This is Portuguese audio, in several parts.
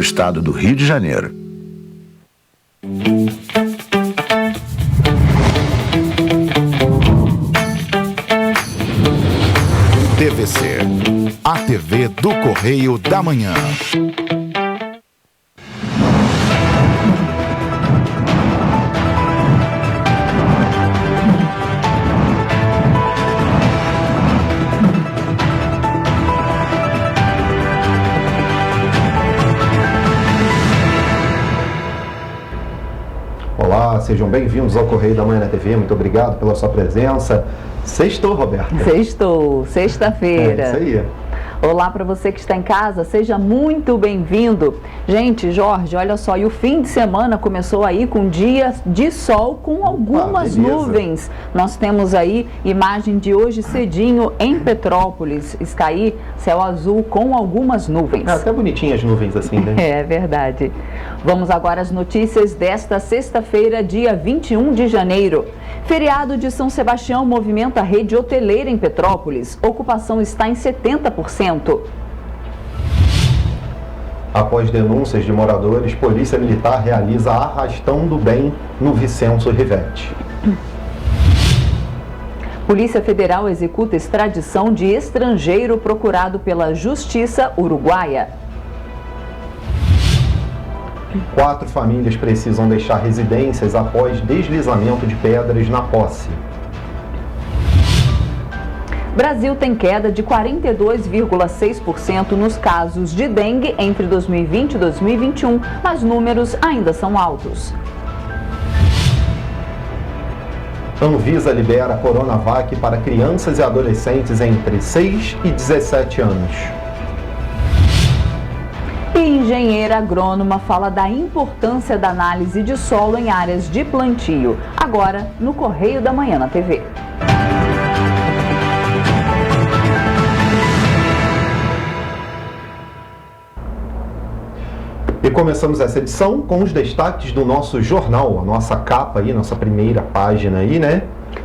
Estado do Rio de Janeiro. TVC, a TV do Correio da Manhã. Olá, sejam bem-vindos ao Correio da Manhã na TV. Muito obrigado pela sua presença. Sextou, Roberta. Sextou, sexta-feira. É isso aí. Olá para você que está em casa, seja muito bem-vindo. Gente, Jorge, olha só, e o fim de semana começou aí com dias de sol com algumas nuvens. Nós temos aí imagem de hoje cedinho em Petrópolis. Está aí céu azul com algumas nuvens. É até bonitinhas as nuvens assim, né? É verdade. Vamos agora às notícias desta sexta-feira, dia 21 de janeiro. Feriado de São Sebastião movimenta a rede hoteleira em Petrópolis. Ocupação está em 70%. Após denúncias de moradores, Polícia Militar realiza arrastão do bem no Vicenço Rivete. Polícia Federal executa extradição de estrangeiro procurado pela Justiça Uruguaia. 4 famílias precisam deixar residências após deslizamento de pedras na posse. Brasil tem queda de 42,6% nos casos de dengue entre 2020 e 2021, mas números ainda são altos. Anvisa libera Coronavac para crianças e adolescentes entre 6 e 17 anos. E engenheira agrônoma fala da importância da análise de solo em áreas de plantio. Agora, no Correio da Manhã na TV. E começamos essa edição com os destaques do nosso jornal, a nossa capa aí, nossa primeira página aí, né?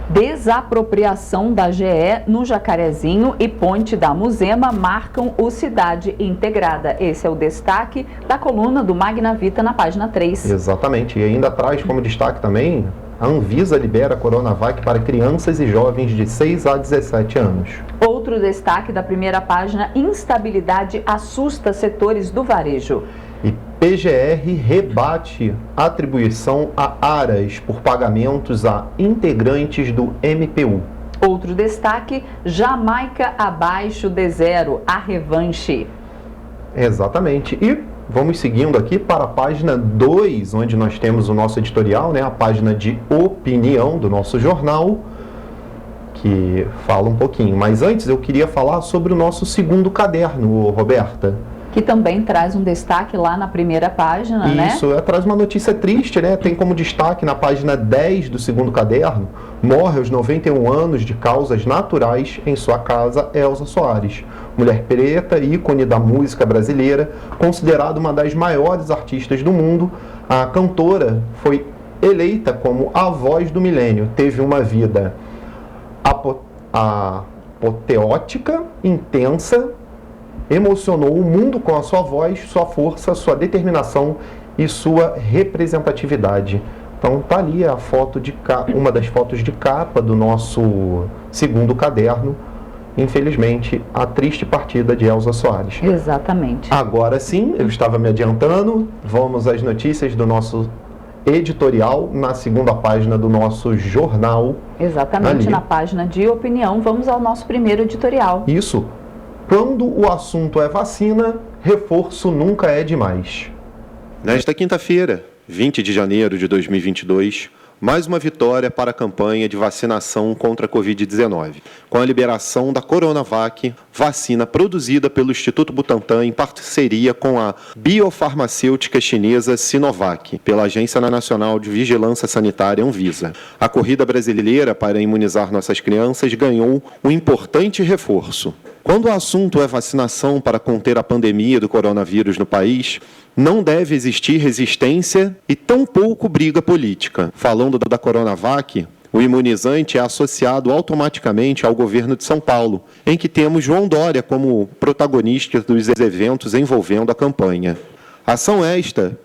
Desapropriação da GE no Jacarezinho e Ponte da Muzema marcam o Cidade Integrada. Esse é o destaque da coluna do Magna Vita na página 3. Exatamente, e ainda traz como destaque também, a Anvisa libera Coronavac para crianças e jovens de 6 a 17 anos. Outro destaque da primeira página, instabilidade assusta setores do varejo. E PGR rebate atribuição a Aras por pagamentos a integrantes do MPU. Outro destaque, Jamaica abaixo de zero, a revanche. Exatamente. E vamos seguindo aqui para a página 2, onde nós temos o nosso editorial, né? A página de opinião do nosso jornal, que fala um pouquinho. Mas antes eu queria falar sobre o nosso segundo caderno, Roberta. Que também traz um destaque lá na primeira página, né? Isso, traz uma notícia triste, né? Tem como destaque na página 10 do segundo caderno, morre aos 91 anos de causas naturais em sua casa, Elza Soares. Mulher preta, ícone da música brasileira, considerada uma das maiores artistas do mundo, a cantora foi eleita como a voz do milênio. Teve uma vida apoteótica, intensa, emocionou o mundo com a sua voz, sua força, sua determinação e sua representatividade. Então tá ali a foto de uma das fotos de capa do nosso segundo caderno. Infelizmente, a triste partida de Elza Soares. Exatamente. Agora sim, eu estava me adiantando, vamos às notícias do nosso editorial na segunda página do nosso jornal. Exatamente, na página de opinião, vamos ao nosso primeiro editorial. Isso. Quando o assunto é vacina, reforço nunca é demais. Nesta quinta-feira, 20 de janeiro de 2022, mais uma vitória para a campanha de vacinação contra a Covid-19, com a liberação da Coronavac, vacina produzida pelo Instituto Butantan em parceria com a biofarmacêutica chinesa Sinovac, pela Agência Nacional de Vigilância Sanitária Anvisa. A corrida brasileira para imunizar nossas crianças ganhou um importante reforço. Quando o assunto é vacinação para conter a pandemia do coronavírus no país, não deve existir resistência e tampouco briga política. Falando da Coronavac, o imunizante é associado automaticamente ao governo de São Paulo, em que temos João Dória como protagonista dos eventos envolvendo a campanha. Ação esta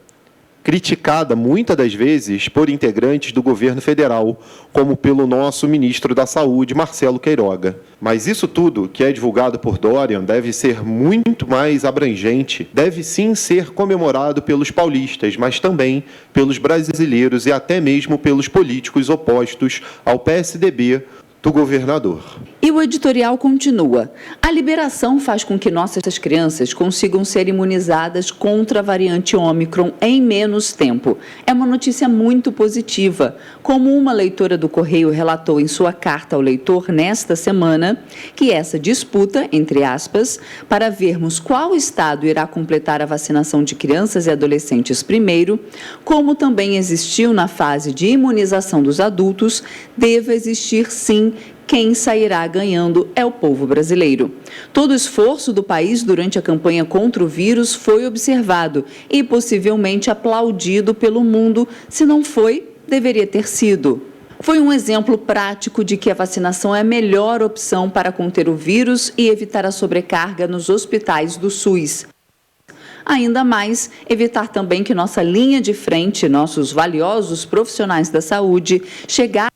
criticada muitas das vezes por integrantes do governo federal, como pelo nosso ministro da Saúde, Marcelo Queiroga. Mas isso tudo que é divulgado por Dorian deve ser muito mais abrangente, deve sim ser comemorado pelos paulistas, mas também pelos brasileiros e até mesmo pelos políticos opostos ao PSDB do governador. E o editorial continua. A liberação faz com que nossas crianças consigam ser imunizadas contra a variante Ômicron em menos tempo. É uma notícia muito positiva. Como uma leitora do Correio relatou em sua carta ao leitor nesta semana, que essa disputa, entre aspas, para vermos qual estado irá completar a vacinação de crianças e adolescentes primeiro, como também existiu na fase de imunização dos adultos, deva existir sim. Quem sairá ganhando é o povo brasileiro. Todo o esforço do país durante a campanha contra o vírus foi observado e possivelmente aplaudido pelo mundo. Se não foi, deveria ter sido. Foi um exemplo prático de que a vacinação é a melhor opção para conter o vírus e evitar a sobrecarga nos hospitais do SUS. Ainda mais, evitar também que nossa linha de frente, nossos valiosos profissionais da saúde, chegassem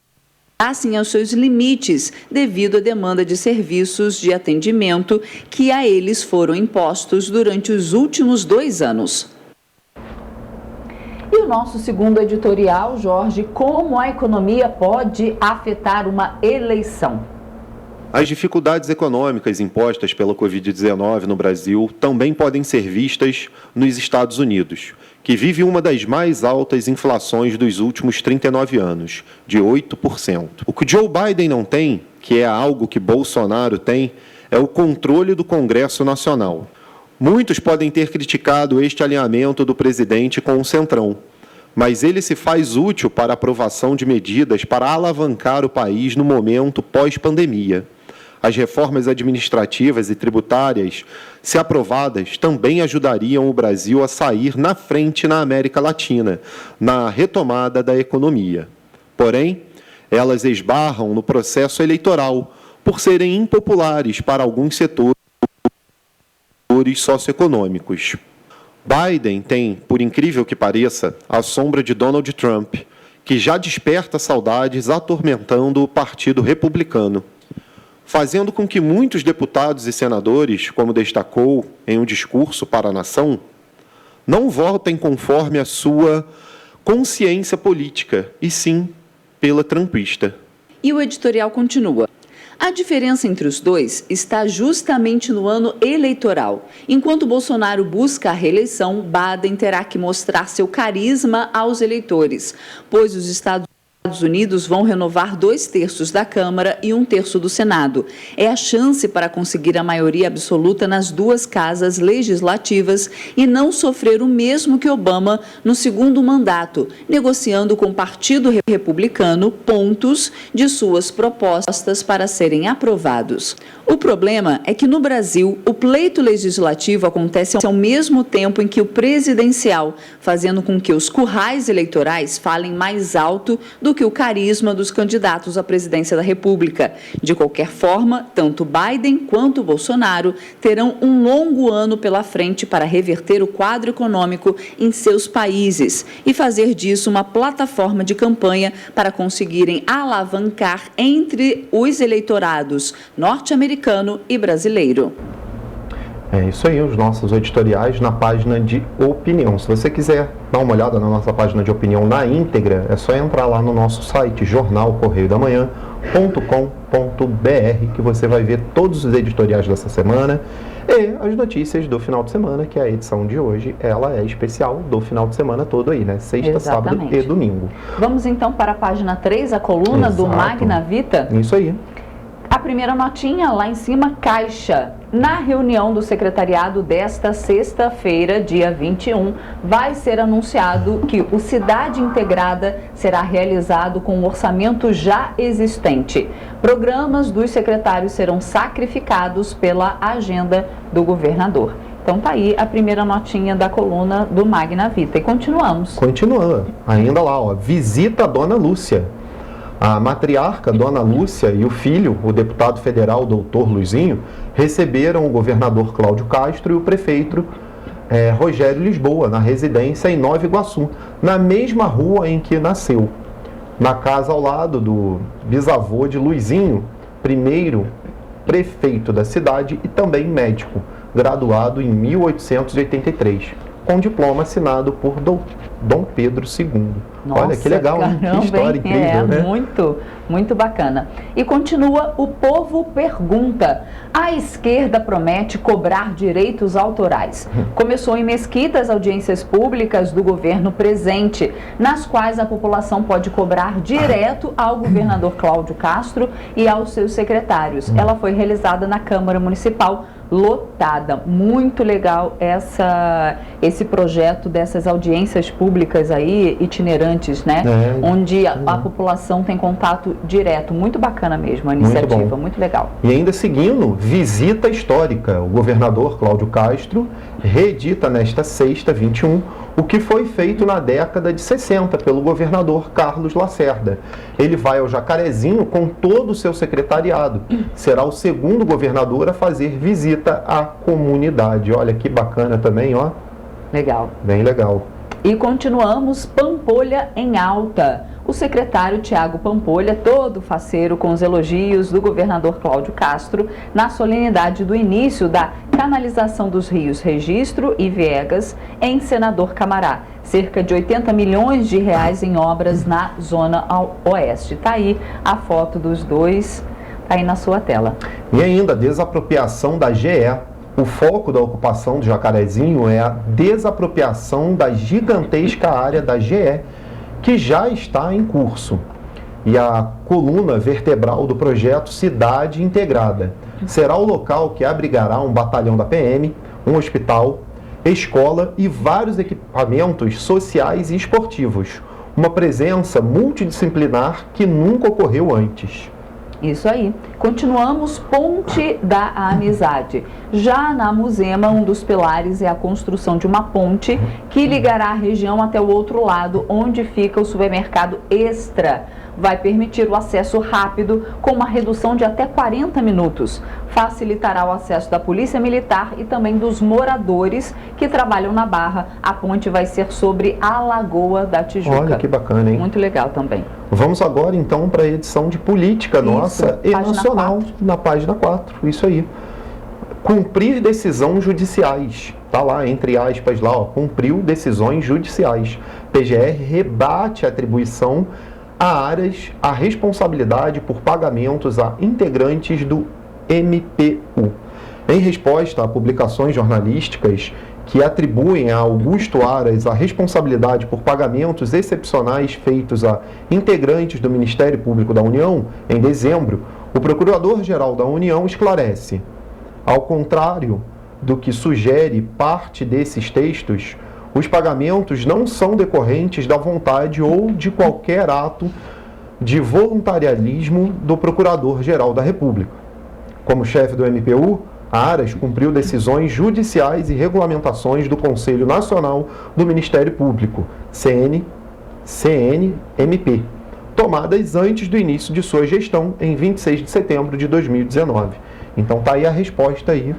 aos seus limites devido à demanda de serviços de atendimento que a eles foram impostos durante os últimos 2 anos. E o nosso segundo editorial, Jorge, como a economia pode afetar uma eleição? As dificuldades econômicas impostas pela Covid-19 no Brasil também podem ser vistas nos Estados Unidos, que vive uma das mais altas inflações dos últimos 39 anos, de 8%. O que Joe Biden não tem, que é algo que Bolsonaro tem, é o controle do Congresso Nacional. Muitos podem ter criticado este alinhamento do presidente com o Centrão, mas ele se faz útil para a aprovação de medidas para alavancar o país no momento pós-pandemia. As reformas administrativas e tributárias, se aprovadas, também ajudariam o Brasil a sair na frente na América Latina, na retomada da economia. Porém, elas esbarram no processo eleitoral, por serem impopulares para alguns setores socioeconômicos. Biden tem, por incrível que pareça, a sombra de Donald Trump, que já desperta saudades atormentando o Partido Republicano, fazendo com que muitos deputados e senadores, como destacou em um discurso para a nação, não votem conforme a sua consciência política, e sim pela trumpista. E o editorial continua. A diferença entre os dois está justamente no ano eleitoral. Enquanto Bolsonaro busca a reeleição, Biden terá que mostrar seu carisma aos eleitores, pois os Estados Unidos vão renovar 2/3 da Câmara e 1/3 do Senado. É a chance para conseguir a maioria absoluta nas 2 casas legislativas e não sofrer o mesmo que Obama no segundo mandato, negociando com o Partido Republicano pontos de suas propostas para serem aprovados. O problema é que no Brasil, o pleito legislativo acontece ao mesmo tempo em que o presidencial, fazendo com que os currais eleitorais falem mais alto do que o carisma dos candidatos à presidência da República. De qualquer forma, tanto Biden quanto Bolsonaro terão um longo ano pela frente para reverter o quadro econômico em seus países e fazer disso uma plataforma de campanha para conseguirem alavancar entre os eleitorados norte-americano e brasileiro. É isso aí, os nossos editoriais na página de opinião. Se você quiser dar uma olhada na nossa página de opinião na íntegra, é só entrar lá no nosso site jornalcorreiodamanhã.com.br, que você vai ver todos os editoriais dessa semana e as notícias do final de semana, que a edição de hoje, ela é especial do final de semana todo aí, né? Sexta, Exatamente. Sábado e domingo. Vamos então para a página 3, a coluna do Magna Vita. Isso aí. A primeira notinha lá em cima, Caixa. Na reunião do secretariado desta sexta-feira, dia 21, vai ser anunciado que o Cidade Integrada será realizado com um orçamento já existente. Programas dos secretários serão sacrificados pela agenda do governador. Então tá aí a primeira notinha da coluna do Magna Vita. E continuamos. Continua. Ainda lá, ó. Visita a Dona Lúcia. A matriarca, Dona Lúcia, e o filho, o deputado federal, doutor Luizinho, receberam o governador Cláudio Castro e o prefeito Rogério Lisboa, na residência em Nova Iguaçu, na mesma rua em que nasceu, na casa ao lado do bisavô de Luizinho, primeiro prefeito da cidade e também médico, graduado em 1883, com diploma assinado por Dom Pedro II. Nossa, olha que legal, caramba, que história incrível, né? Muito bacana. E continua, o povo pergunta. A esquerda promete cobrar direitos autorais. Começou em Mesquita as audiências públicas do governo presente, nas quais a população pode cobrar direto ao governador Cláudio Castro e aos seus secretários. Ela foi realizada na Câmara Municipal, lotada. Muito legal esse projeto dessas audiências públicas aí, itinerantes, né? Onde a população tem contato direto. Muito bacana mesmo a iniciativa, muito legal. E ainda seguindo, visita histórica. O governador Cláudio Castro reedita nesta sexta, 21, o que foi feito na década de 60 pelo governador Carlos Lacerda. Ele vai ao Jacarezinho com todo o seu secretariado. Será o segundo governador a fazer visita à comunidade. Olha que bacana também, ó. Legal. Bem legal. E continuamos, Pampolha em alta. O secretário Tiago Pampolha, todo faceiro com os elogios do governador Cláudio Castro, na solenidade do início da canalização dos rios Registro e Viegas, em Senador Camará. Cerca de 80 milhões de reais em obras na zona oeste. Está aí a foto dos dois, está aí na sua tela. E ainda, desapropriação da GE. O foco da ocupação do Jacarezinho é a desapropriação da gigantesca área da GE, que já está em curso, e a coluna vertebral do projeto Cidade Integrada. Será o local que abrigará um batalhão da PM, um hospital, escola e vários equipamentos sociais e esportivos. Uma presença multidisciplinar que nunca ocorreu antes. Isso aí. Continuamos, Ponte da Amizade. Já na Muzema, um dos pilares é a construção de uma ponte que ligará a região até o outro lado, onde fica o supermercado Extra. Vai permitir o acesso rápido, com uma redução de até 40 minutos. Facilitará o acesso da Polícia Militar e também dos moradores que trabalham na Barra. A ponte vai ser sobre a Lagoa da Tijuca. Olha que bacana, hein? Muito legal também. Vamos agora, então, para a edição de política nossa e nacional, na página 4. Isso aí. Cumprir decisões judiciais. Está lá, entre aspas, lá, ó, cumpriu decisões judiciais. PGR rebate a atribuição a áreas a responsabilidade por pagamentos a integrantes do MPU. Em resposta a publicações jornalísticas que atribuem a Augusto Aras a responsabilidade por pagamentos excepcionais feitos a integrantes do Ministério Público da União, em dezembro, o Procurador-Geral da União esclarece: ao contrário do que sugere parte desses textos, os pagamentos não são decorrentes da vontade ou de qualquer ato de voluntarialismo do Procurador-Geral da República. Como chefe do MPU, Aras cumpriu decisões judiciais e regulamentações do Conselho Nacional do Ministério Público, CNMP, tomadas antes do início de sua gestão, em 26 de setembro de 2019. Então está aí a resposta aí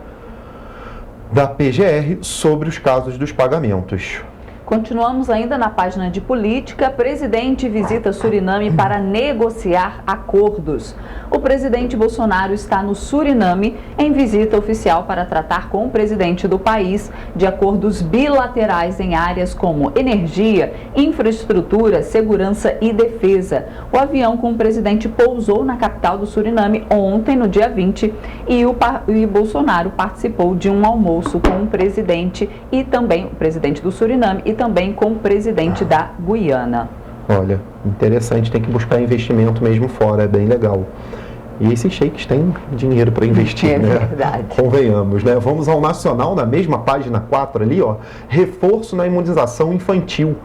da PGR sobre os casos dos pagamentos. Continuamos ainda na página de política. Presidente visita Suriname para negociar acordos. O presidente Bolsonaro está no Suriname em visita oficial para tratar com o presidente do país de acordos bilaterais em áreas como energia, infraestrutura, segurança e defesa. O avião com o presidente pousou na capital do Suriname ontem, no dia 20, e Bolsonaro participou de um almoço com o presidente e também o presidente do Suriname e também com o presidente da Guiana. Olha, interessante, tem que buscar investimento mesmo fora, é bem legal. E esses sheiks têm dinheiro para investir, né? É verdade. Convenhamos, né? Vamos ao nacional, na mesma página 4 ali, ó. Reforço na imunização infantil.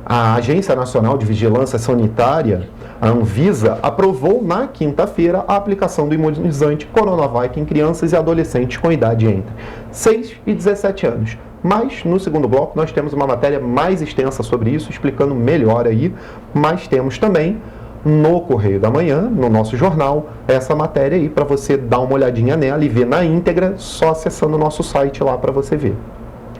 A Agência Nacional de Vigilância Sanitária, a Anvisa, aprovou na quinta-feira a aplicação do imunizante Coronavac em crianças e adolescentes com idade entre 6 e 17 anos. Mas, no segundo bloco, nós temos uma matéria mais extensa sobre isso, explicando melhor aí, mas temos também no Correio da Manhã, no nosso jornal, essa matéria aí para você dar uma olhadinha nela e ver na íntegra, só acessando o nosso site lá para você ver.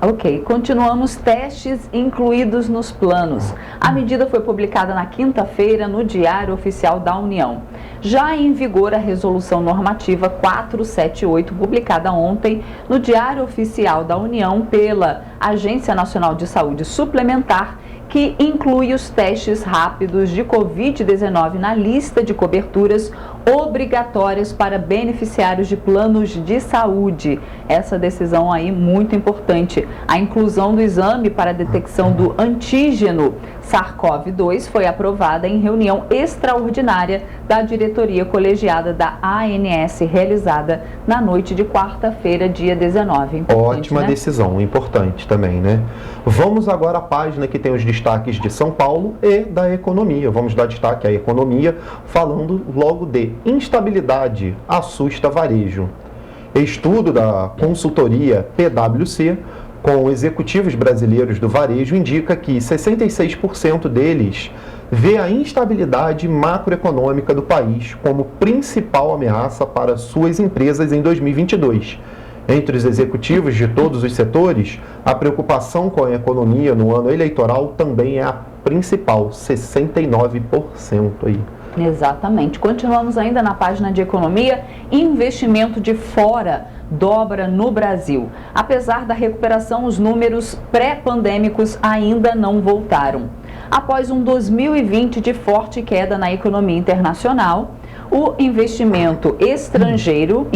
Ok, continuamos testes incluídos nos planos. A medida foi publicada na quinta-feira no Diário Oficial da União. Já em vigor a Resolução Normativa 478, publicada ontem no Diário Oficial da União pela Agência Nacional de Saúde Suplementar, que inclui os testes rápidos de Covid-19 na lista de coberturas obrigatórias para beneficiários de planos de saúde. Essa decisão aí muito importante. A inclusão do exame para a detecção do antígeno SARS-CoV-2 foi aprovada em reunião extraordinária da diretoria colegiada da ANS, realizada na noite de quarta-feira, dia 19. Ótima decisão, importante também, né? Vamos agora à página que tem os destaques de São Paulo e da economia. Vamos dar destaque à economia, falando logo de instabilidade assusta varejo. Estudo da consultoria PwC com executivos brasileiros do varejo indica que 66% deles vê a instabilidade macroeconômica do país como principal ameaça para suas empresas em 2022. Entre os executivos de todos os setores, a preocupação com a economia no ano eleitoral também é a principal, 69% aí. Exatamente. Continuamos ainda na página de economia. Investimento de fora dobra no Brasil. Apesar da recuperação, os números pré-pandêmicos ainda não voltaram. Após um 2020 de forte queda na economia internacional, o investimento estrangeiro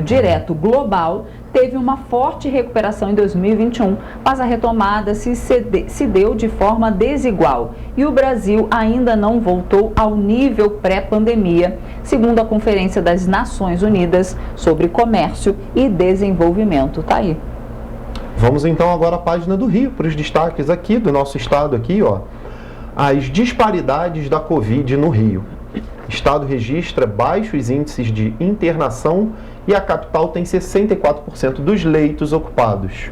direto global teve uma forte recuperação em 2021, mas a retomada se deu de forma desigual e o Brasil ainda não voltou ao nível pré-pandemia, segundo a Conferência das Nações Unidas sobre Comércio e Desenvolvimento. Tá aí. Vamos então agora à página do Rio, para os destaques aqui do nosso estado aqui, ó. As disparidades da Covid no Rio. O estado registra baixos índices de internação e a capital tem 64% dos leitos ocupados.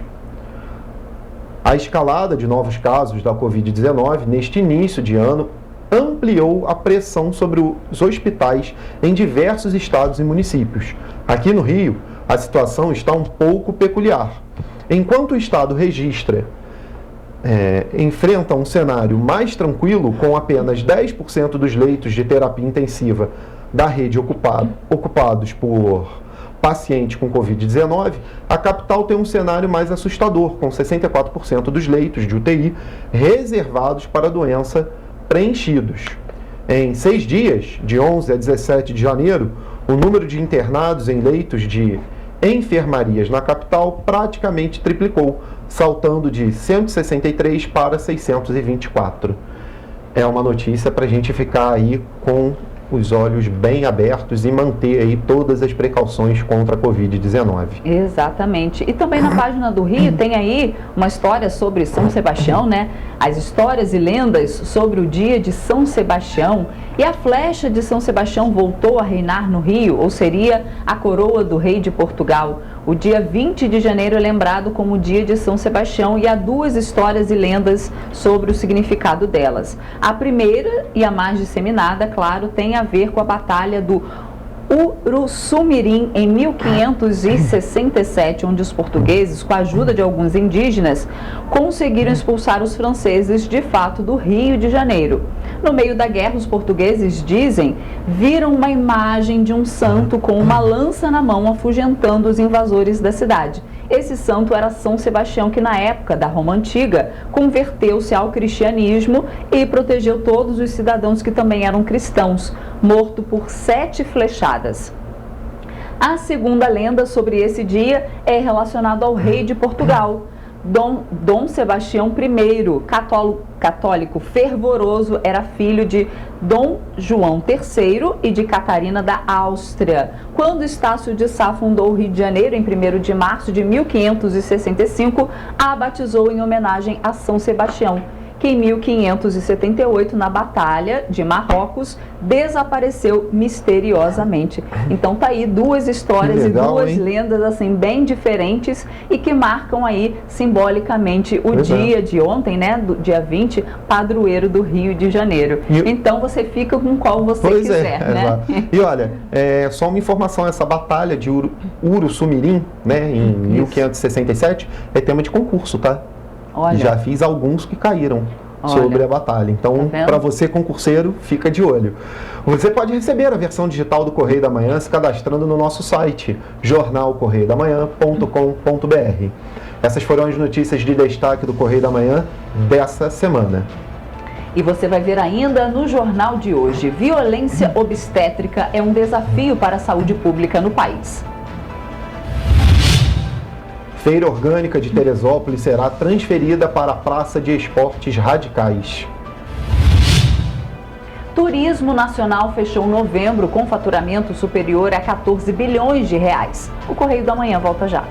A escalada de novos casos da Covid-19 neste início de ano ampliou a pressão sobre os hospitais em diversos estados e municípios. Aqui no Rio, a situação está um pouco peculiar. Enquanto o estado enfrenta um cenário mais tranquilo, com apenas 10% dos leitos de terapia intensiva da rede ocupados por pacientes com Covid-19, a capital tem um cenário mais assustador, com 64% dos leitos de UTI reservados para a doença preenchidos. Em 6 dias, de 11 a 17 de janeiro, o número de internados em leitos de enfermarias na capital praticamente triplicou, saltando de 163 para 624. É uma notícia para a gente ficar aí com os olhos bem abertos e manter aí todas as precauções contra a Covid-19. Exatamente. E também na página do Rio tem aí uma história sobre São Sebastião, né? As histórias e lendas sobre o dia de São Sebastião. E a flecha de São Sebastião voltou a reinar no Rio, ou seria a coroa do rei de Portugal. O dia 20 de janeiro é lembrado como o dia de São Sebastião e há 2 histórias e lendas sobre o significado delas. A primeira, e a mais disseminada, claro, tem a ver com a Batalha do Uruçumirim em 1567, onde os portugueses, com a ajuda de alguns indígenas, conseguiram expulsar os franceses de fato do Rio de Janeiro. No meio da guerra, os portugueses viram uma imagem de um santo com uma lança na mão afugentando os invasores da cidade. Esse santo era São Sebastião, que na época da Roma Antiga converteu-se ao cristianismo e protegeu todos os cidadãos que também eram cristãos, morto por 7 flechadas. A segunda lenda sobre esse dia é relacionada ao rei de Portugal. Dom Sebastião I, católico fervoroso, era filho de Dom João III e de Catarina da Áustria. Quando Estácio de Sá fundou o Rio de Janeiro, em 1º de março de 1565, a batizou em homenagem a São Sebastião. que em 1578, na Batalha de Marrocos, desapareceu misteriosamente. Então tá aí duas histórias legal, e duas hein? lendas assim bem diferentes e que marcam aí simbolicamente o dia de ontem, né, do dia 20, padroeiro do Rio de Janeiro. Então você fica com qual você quiser, né? Exato. E olha, só uma informação, essa batalha de Uruçumirim, né, em 1567, é tema de concurso, tá? Olha. Já fiz alguns que caíram sobre a batalha. Então, Tá para você concurseiro, fica de olho. Você pode receber a versão digital do Correio da Manhã se cadastrando no nosso site, jornalcorreiodamanhã.com.br. Essas foram as notícias de destaque do Correio da Manhã dessa semana. E você vai ver ainda no jornal de hoje: violência obstétrica é um desafio para a saúde pública no país. Feira Orgânica de Teresópolis será transferida para a Praça de Esportes Radicais. Turismo Nacional fechou novembro com faturamento superior a 14 bilhões de reais. O Correio da Manhã volta já.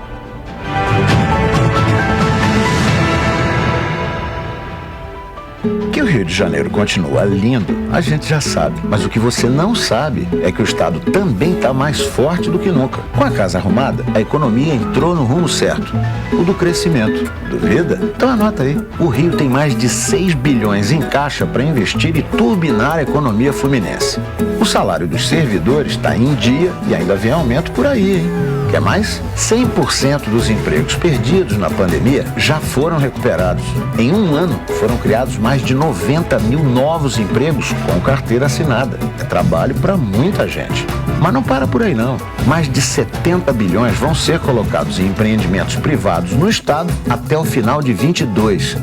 Que o Rio de Janeiro continua lindo, a gente já sabe. Mas o que você não sabe é que o estado também está mais forte do que nunca. Com a casa arrumada, a economia entrou no rumo certo, o do crescimento. Duvida? Então anota aí. O Rio tem mais de 6 bilhões em caixa para investir e turbinar a economia fluminense. O salário dos servidores está em dia e ainda vem aumento por aí, hein? Quer mais? 100% dos empregos perdidos na pandemia já foram recuperados. Em um ano, foram criados mais de 90 mil novos empregos com carteira assinada. É trabalho para muita gente. Mas não para por aí não. Mais de 70 bilhões vão ser colocados em empreendimentos privados no estado até o final de 22.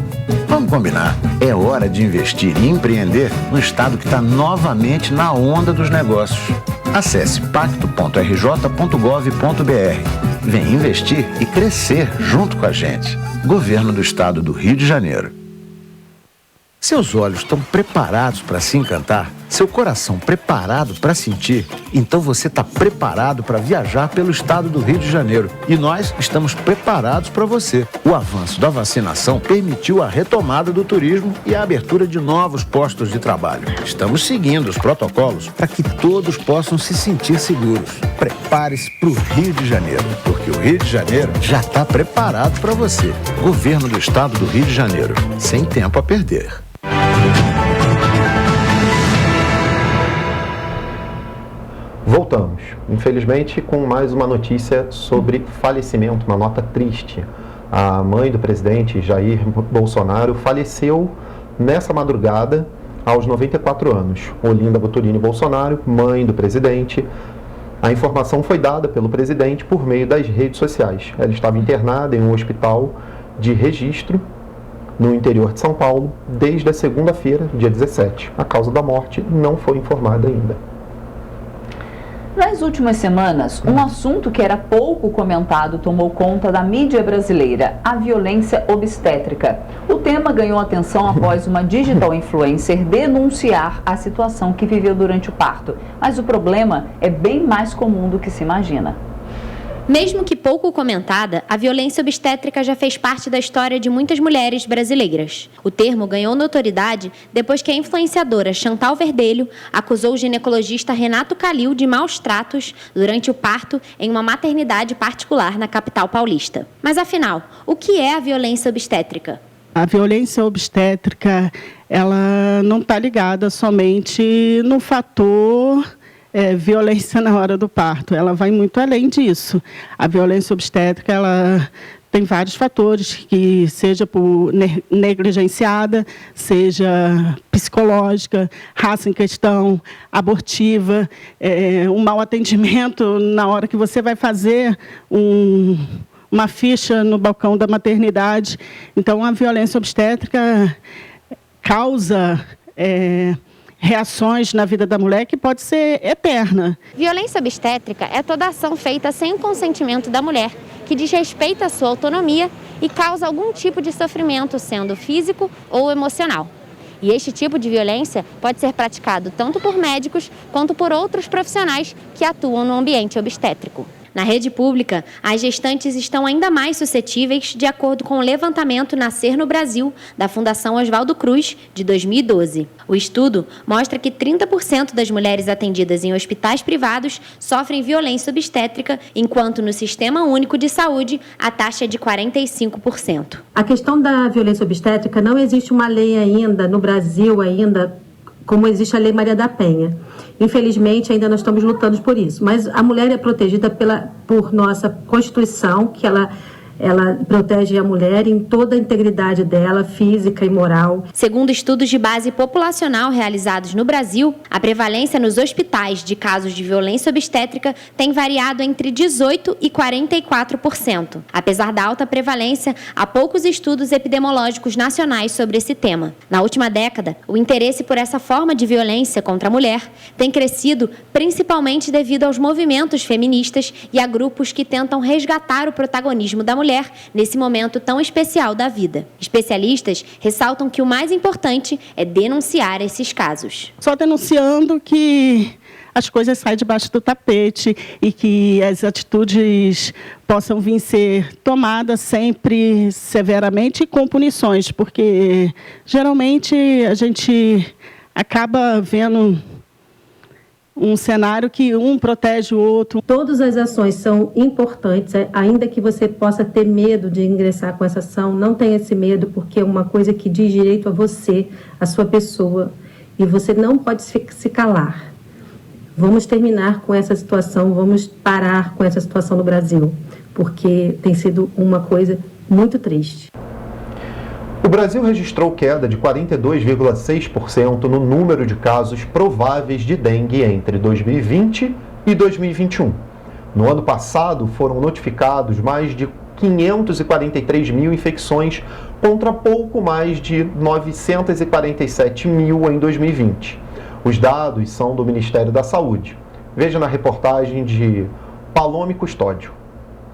Vamos combinar. É hora de investir e empreender no estado que está novamente na onda dos negócios. Acesse pacto.rj.gov.br. Vem investir e crescer junto com a gente. Governo do Estado do Rio de Janeiro. Seus olhos estão preparados para se encantar? Seu coração preparado para sentir? Então você está preparado para viajar pelo estado do Rio de Janeiro. E nós estamos preparados para você. O avanço da vacinação permitiu a retomada do turismo e a abertura de novos postos de trabalho. Estamos seguindo os protocolos para que todos possam se sentir seguros. Prepare-se para o Rio de Janeiro, porque o Rio de Janeiro já está preparado para você. Governo do Estado do Rio de Janeiro. Sem tempo a perder. Voltamos, infelizmente, com mais uma notícia sobre falecimento, uma nota triste. A mãe do presidente Jair Bolsonaro faleceu nessa madrugada aos 94 anos. Olinda Boturini Bolsonaro, mãe do presidente. A informação foi dada pelo presidente por meio das redes sociais. Ela estava internada em um hospital de registro no interior de São Paulo desde a segunda-feira, dia 17. A causa da morte não foi informada ainda. Nas últimas semanas, um assunto que era pouco comentado tomou conta da mídia brasileira: a violência obstétrica. O tema ganhou atenção após uma digital influencer denunciar a situação que viveu durante o parto. Mas o problema é bem mais comum do que se imagina. Mesmo que pouco comentada, a violência obstétrica já fez parte da história de muitas mulheres brasileiras. O termo ganhou notoriedade depois que a influenciadora Chantal Verdelho acusou o ginecologista Renato Calil de maus tratos durante o parto em uma maternidade particular na capital paulista. Mas afinal, o que é a violência obstétrica? A violência obstétrica, ela não está ligada somente no fator violência na hora do parto. Ela vai muito além disso. A violência obstétrica, ela tem vários fatores, que seja por negligenciada, seja psicológica, raça em questão, abortiva, um mau atendimento na hora que você vai fazer uma ficha no balcão da maternidade. Então, a violência obstétrica causa reações na vida da mulher que pode ser eterna. Violência obstétrica é toda ação feita sem o consentimento da mulher, que desrespeita a sua autonomia e causa algum tipo de sofrimento, sendo físico ou emocional. E este tipo de violência pode ser praticado tanto por médicos quanto por outros profissionais que atuam no ambiente obstétrico. Na rede pública, as gestantes estão ainda mais suscetíveis, de acordo com o levantamento Nascer no Brasil, da Fundação Oswaldo Cruz, de 2012. O estudo mostra que 30% das mulheres atendidas em hospitais privados sofrem violência obstétrica, enquanto no Sistema Único de Saúde a taxa é de 45%. A questão da violência obstétrica, não existe uma lei ainda no Brasil, como existe a Lei Maria da Penha. Infelizmente, ainda nós estamos lutando por isso. Mas a mulher é protegida por nossa Constituição, que ela protege a mulher em toda a integridade dela, física e moral. Segundo estudos de base populacional realizados no Brasil, a prevalência nos hospitais de casos de violência obstétrica tem variado entre 18% e 44%. Apesar da alta prevalência, há poucos estudos epidemiológicos nacionais sobre esse tema. Na última década, o interesse por essa forma de violência contra a mulher tem crescido principalmente devido aos movimentos feministas e a grupos que tentam resgatar o protagonismo da mulher nesse momento tão especial da vida. Especialistas ressaltam que o mais importante é denunciar esses casos. Só denunciando que as coisas saem debaixo do tapete e que as atitudes possam vir ser tomadas sempre severamente e com punições, porque geralmente a gente acaba vendo um cenário que um protege o outro. Todas as ações são importantes, ainda que você possa ter medo de ingressar com essa ação, não tenha esse medo, porque é uma coisa que diz direito a você, a sua pessoa, e você não pode se calar. Vamos terminar com essa situação, vamos parar com essa situação no Brasil, porque tem sido uma coisa muito triste. O Brasil registrou queda de 42,6% no número de casos prováveis de dengue entre 2020 e 2021. No ano passado, foram notificados mais de 543 mil infecções, contra pouco mais de 947 mil em 2020. Os dados são do Ministério da Saúde. Veja na reportagem de Palome Custódio.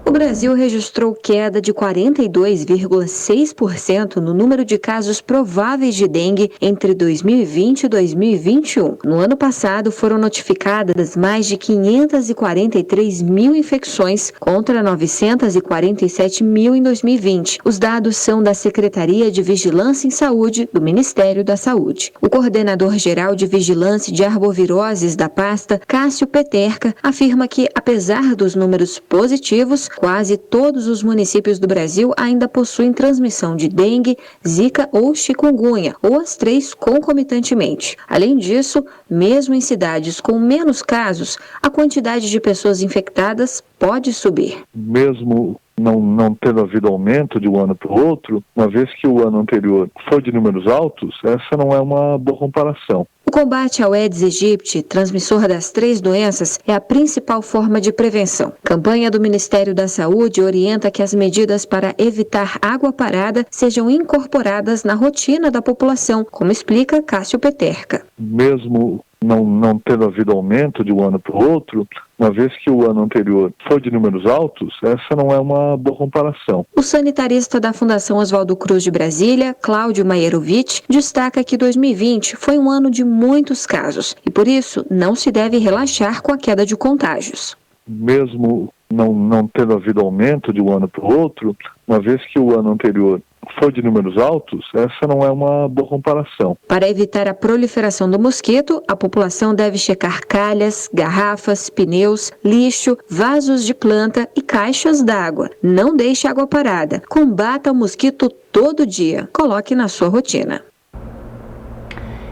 O Brasil registrou queda de 42,6% no número de casos prováveis de dengue entre 2020 e 2021. No ano passado, foram notificadas mais de 543 mil infecções contra 947 mil em 2020. Os dados são da Secretaria de Vigilância em Saúde do Ministério da Saúde. O coordenador-geral de Vigilância de Arboviroses da pasta, Cássio Peterka, afirma que, apesar dos números positivos, quase todos os municípios do Brasil ainda possuem transmissão de dengue, zika ou chikungunya, ou as três concomitantemente. Além disso, mesmo em cidades com menos casos, a quantidade de pessoas infectadas pode subir. Mesmo não tendo havido aumento de um ano para o outro, uma vez que o ano anterior foi de números altos, essa não é uma boa comparação. O combate ao Aedes aegypti, transmissor das três doenças, é a principal forma de prevenção. A campanha do Ministério da Saúde orienta que as medidas para evitar água parada sejam incorporadas na rotina da população, como explica Cássio Peterka. Mesmo não tendo havido aumento de um ano para o outro, uma vez que o ano anterior foi de números altos, essa não é uma boa comparação. O sanitarista da Fundação Oswaldo Cruz de Brasília, Cláudio Maierovitch, destaca que 2020 foi um ano de muitos casos e, por isso, não se deve relaxar com a queda de contágios. Mesmo não tendo havido aumento de um ano para o outro, uma vez que o ano anterior foi de números altos, essa não é uma boa comparação. Para evitar a proliferação do mosquito, a população deve checar calhas, garrafas, pneus, lixo, vasos de planta e caixas d'água. Não deixe água parada. Combata o mosquito todo dia. Coloque na sua rotina.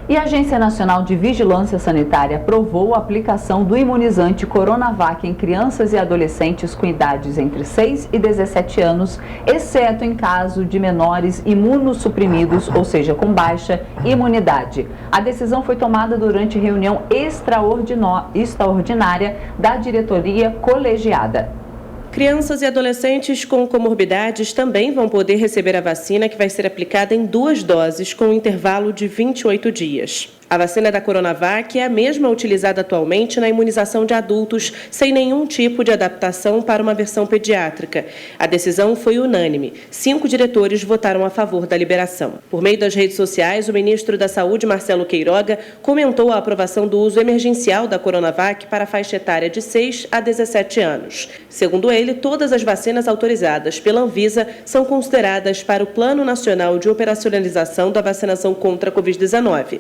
E a Agência Nacional de Vigilância Sanitária aprovou a aplicação do imunizante Coronavac em crianças e adolescentes com idades entre 6 e 17 anos, exceto em caso de menores imunossuprimidos, ou seja, com baixa imunidade. A decisão foi tomada durante reunião extraordinária da diretoria colegiada. Crianças e adolescentes com comorbidades também vão poder receber a vacina, que vai ser aplicada em 2 doses, com um intervalo de 28 dias. A vacina da Coronavac é a mesma utilizada atualmente na imunização de adultos, sem nenhum tipo de adaptação para uma versão pediátrica. A decisão foi unânime. 5 diretores votaram a favor da liberação. Por meio das redes sociais, o ministro da Saúde, Marcelo Queiroga, comentou a aprovação do uso emergencial da Coronavac para a faixa etária de 6 a 17 anos. Segundo ele, todas as vacinas autorizadas pela Anvisa são consideradas para o Plano Nacional de Operacionalização da Vacinação contra a Covid-19.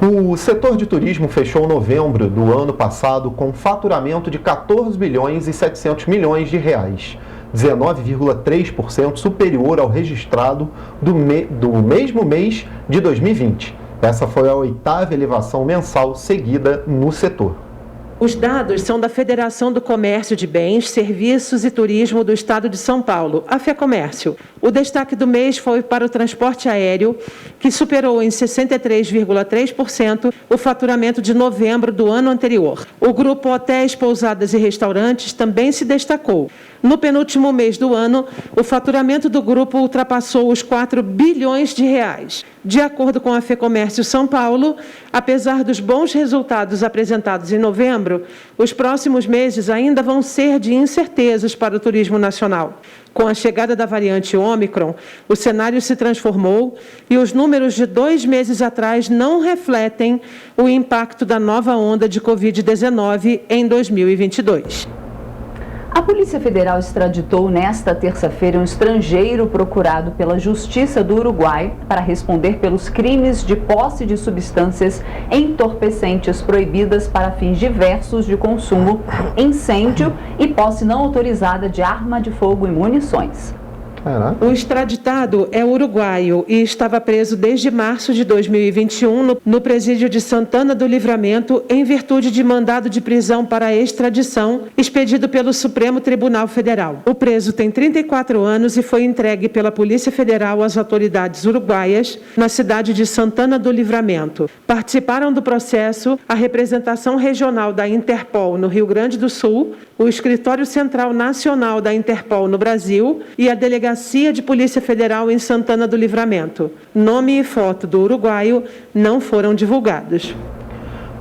O setor de turismo fechou novembro do ano passado com faturamento de 14 bilhões e 700 milhões de reais, 19,3% superior ao registrado do mesmo mês de 2020. Essa foi a 8ª elevação mensal seguida no setor. Os dados são da Federação do Comércio de Bens, Serviços e Turismo do Estado de São Paulo, a FEComércio. O destaque do mês foi para o transporte aéreo, que superou em 63,3% o faturamento de novembro do ano anterior. O grupo Hotéis, Pousadas e Restaurantes também se destacou. No penúltimo mês do ano, o faturamento do grupo ultrapassou os 4 bilhões de reais. De acordo com a FEComércio São Paulo, apesar dos bons resultados apresentados em novembro, os próximos meses ainda vão ser de incertezas para o turismo nacional. Com a chegada da variante Ômicron, o cenário se transformou e os números de 2 meses atrás não refletem o impacto da nova onda de Covid-19 em 2022. A Polícia Federal extraditou nesta terça-feira um estrangeiro procurado pela Justiça do Uruguai para responder pelos crimes de posse de substâncias entorpecentes proibidas para fins diversos de consumo, incêndio e posse não autorizada de arma de fogo e munições. O extraditado é uruguaio e estava preso desde março de 2021 no presídio de Santana do Livramento em virtude de mandado de prisão para extradição expedido pelo Supremo Tribunal Federal. O preso tem 34 anos e foi entregue pela Polícia Federal às autoridades uruguaias na cidade de Santana do Livramento. Participaram do processo a representação regional da Interpol no Rio Grande do Sul, o Escritório Central Nacional da Interpol no Brasil e a Delegacia de Polícia Federal em Santana do Livramento. Nome e foto do uruguaio não foram divulgados.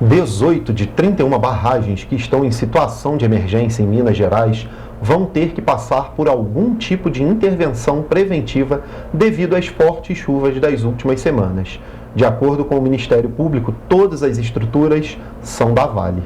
18 de 31 barragens que estão em situação de emergência em Minas Gerais vão ter que passar por algum tipo de intervenção preventiva devido às fortes chuvas das últimas semanas. De acordo com o Ministério Público, todas as estruturas são da Vale.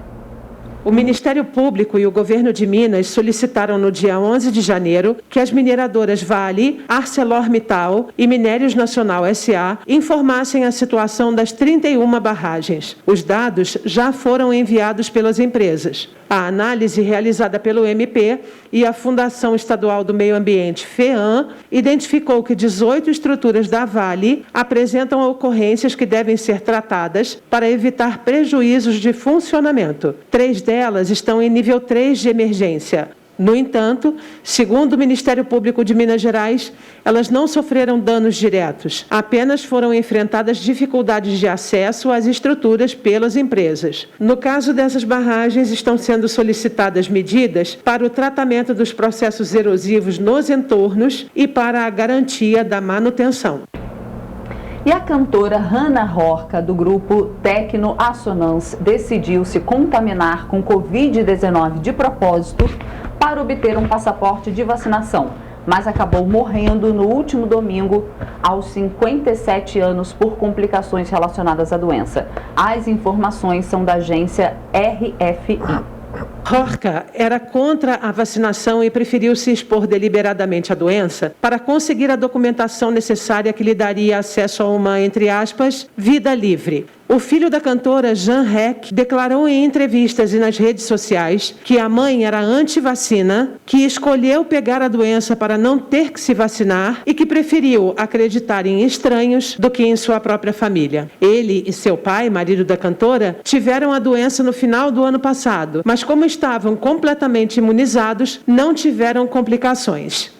O Ministério Público e o Governo de Minas solicitaram no dia 11 de janeiro que as mineradoras Vale, ArcelorMittal e Minérios Nacional S.A. informassem a situação das 31 barragens. Os dados já foram enviados pelas empresas. A análise realizada pelo MP e a Fundação Estadual do Meio Ambiente, FEAM, identificou que 18 estruturas da Vale apresentam ocorrências que devem ser tratadas para evitar prejuízos de funcionamento. 3 delas estão em nível 3 de emergência. No entanto, segundo o Ministério Público de Minas Gerais, elas não sofreram danos diretos, apenas foram enfrentadas dificuldades de acesso às estruturas pelas empresas. No caso dessas barragens, estão sendo solicitadas medidas para o tratamento dos processos erosivos nos entornos e para a garantia da manutenção. E a cantora Hannah Horka, do grupo Tecno Assonance, decidiu se contaminar com Covid-19 de propósito para obter um passaporte de vacinação, mas acabou morrendo no último domingo, aos 57 anos, por complicações relacionadas à doença. As informações são da agência RFI. Horka era contra a vacinação e preferiu se expor deliberadamente à doença para conseguir a documentação necessária que lhe daria acesso a uma, entre aspas, vida livre. O filho da cantora, Jean Heck, declarou em entrevistas e nas redes sociais que a mãe era anti-vacina, que escolheu pegar a doença para não ter que se vacinar e que preferiu acreditar em estranhos do que em sua própria família. Ele e seu pai, marido da cantora, tiveram a doença no final do ano passado, mas como estavam completamente imunizados, não tiveram complicações.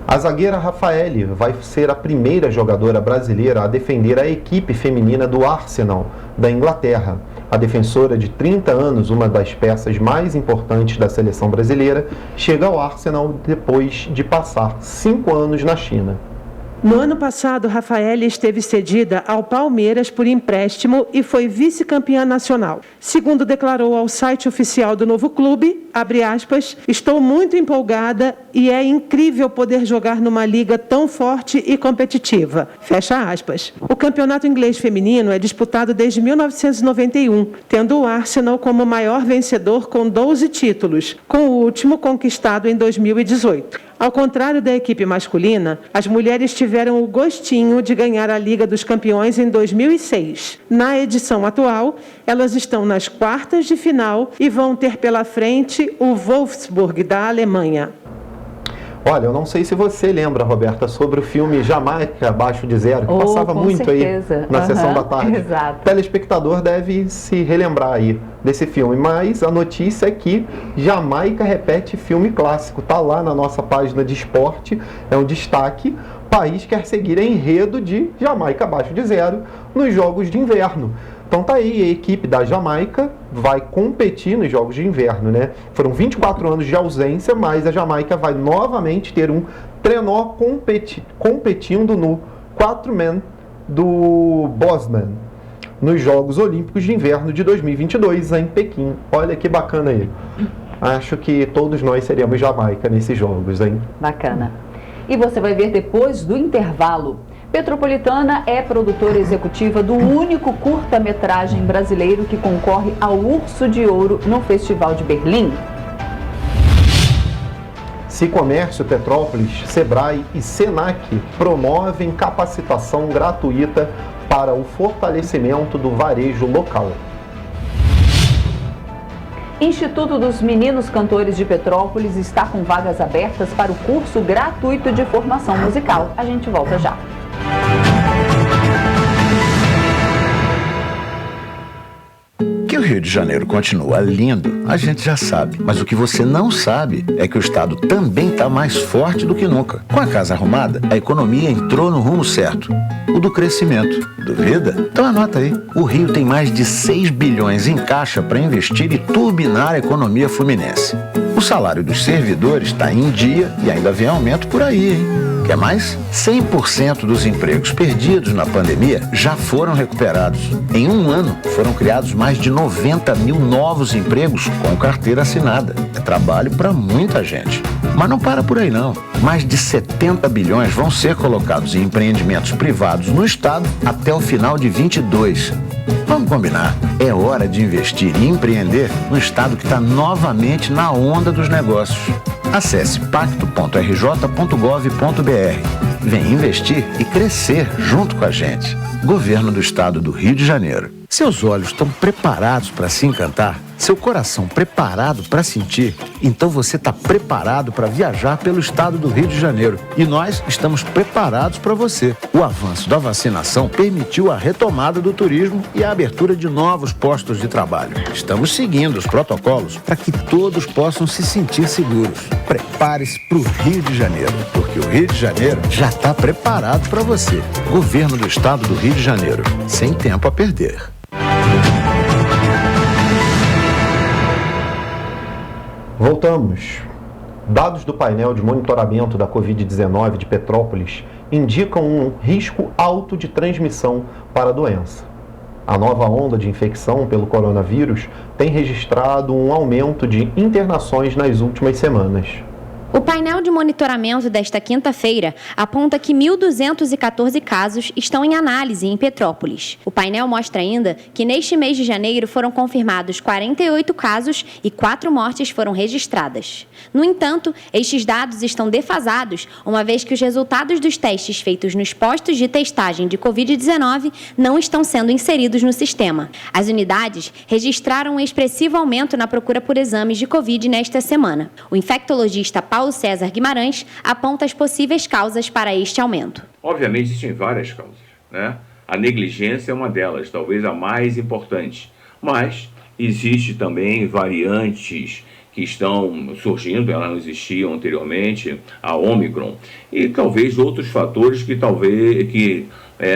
A zagueira Rafaele vai ser a primeira jogadora brasileira a defender a equipe feminina do Arsenal, da Inglaterra. A defensora de 30 anos, uma das peças mais importantes da seleção brasileira, chega ao Arsenal depois de passar 5 anos na China. No ano passado, Rafaele esteve cedida ao Palmeiras por empréstimo e foi vice-campeã nacional. Segundo declarou ao site oficial do novo clube, abre aspas, estou muito empolgada e é incrível poder jogar numa liga tão forte e competitiva. Fecha aspas. O campeonato inglês feminino é disputado desde 1991, tendo o Arsenal como maior vencedor com 12 títulos, com o último conquistado em 2018. Ao contrário da equipe masculina, as mulheres tiveram o gostinho de ganhar a Liga dos Campeões em 2006. Na edição atual, elas estão nas quartas de final e vão ter pela frente o Wolfsburg da Alemanha. Olha, eu não sei se você lembra, Roberta, sobre o filme Jamaica Abaixo de Zero, que passava muito certeza. Aí na sessão da tarde. Exato. O telespectador deve se relembrar aí desse filme, mas a notícia é que Jamaica repete filme clássico. Tá lá na nossa página de esporte, é um destaque. O país quer seguir enredo de Jamaica Abaixo de Zero nos Jogos de Inverno. Então tá aí, a equipe da Jamaica vai competir nos Jogos de Inverno, né? Foram 24 anos de ausência, mas a Jamaica vai novamente ter um trenó competindo no 4-man do Bosman, nos Jogos Olímpicos de Inverno de 2022 em Pequim. Olha que bacana aí. Acho que todos nós seremos Jamaica nesses Jogos, hein? Bacana. E você vai ver depois do intervalo. Petropolitana é produtora executiva do único curta-metragem brasileiro que concorre ao Urso de Ouro no Festival de Berlim. Sicomércio Petrópolis, Sebrae e Senac promovem capacitação gratuita para o fortalecimento do varejo local. Instituto dos Meninos Cantores de Petrópolis está com vagas abertas para o curso gratuito de formação musical. A gente volta já. Que o Rio de Janeiro continua lindo, a gente já sabe. Mas o que você não sabe é que o estado também está mais forte do que nunca. Com a casa arrumada, a economia entrou no rumo certo. O do crescimento. Duvida? Então anota aí. O Rio tem mais de 6 bilhões em caixa para investir e turbinar a economia fluminense. O salário dos servidores está em dia e ainda vem aumento por aí, hein? Quer mais? 100% dos empregos perdidos na pandemia já foram recuperados. Em um ano, foram criados mais de 90 mil novos empregos com carteira assinada. É trabalho para muita gente. Mas não para por aí não. Mais de 70 bilhões vão ser colocados em empreendimentos privados no estado até o final de 22. Vamos combinar. É hora de investir e empreender no estado que está novamente na onda dos negócios. Acesse pacto.rj.gov.br. Vem investir e crescer junto com a gente. Governo do Estado do Rio de Janeiro. Seus olhos estão preparados para se encantar? Seu coração preparado para sentir? Então você está preparado para viajar pelo estado do Rio de Janeiro. E nós estamos preparados para você. O avanço da vacinação permitiu a retomada do turismo e a abertura de novos postos de trabalho. Estamos seguindo os protocolos para que todos possam se sentir seguros. Prepare-se para o Rio de Janeiro, porque o Rio de Janeiro já está preparado para você. Governo do Estado do Rio de Janeiro. Sem tempo a perder. Voltamos. Dados do painel de monitoramento da Covid-19 de Petrópolis indicam um risco alto de transmissão para a doença. A nova onda de infecção pelo coronavírus tem registrado um aumento de internações nas últimas semanas. O painel de monitoramento desta quinta-feira aponta que 1.214 casos estão em análise em Petrópolis. O painel mostra ainda que neste mês de janeiro foram confirmados 48 casos e 4 mortes foram registradas. No entanto, estes dados estão defasados, uma vez que os resultados dos testes feitos nos postos de testagem de Covid-19 não estão sendo inseridos no sistema. As unidades registraram um expressivo aumento na procura por exames de Covid nesta semana. O infectologista Paulo César Guimarães aponta as possíveis causas para este aumento. Obviamente existem várias causas, né? A negligência é uma delas, talvez a mais importante, mas existe também variantes que estão surgindo, elas não existiam anteriormente, a Ômicron, e talvez outros fatores que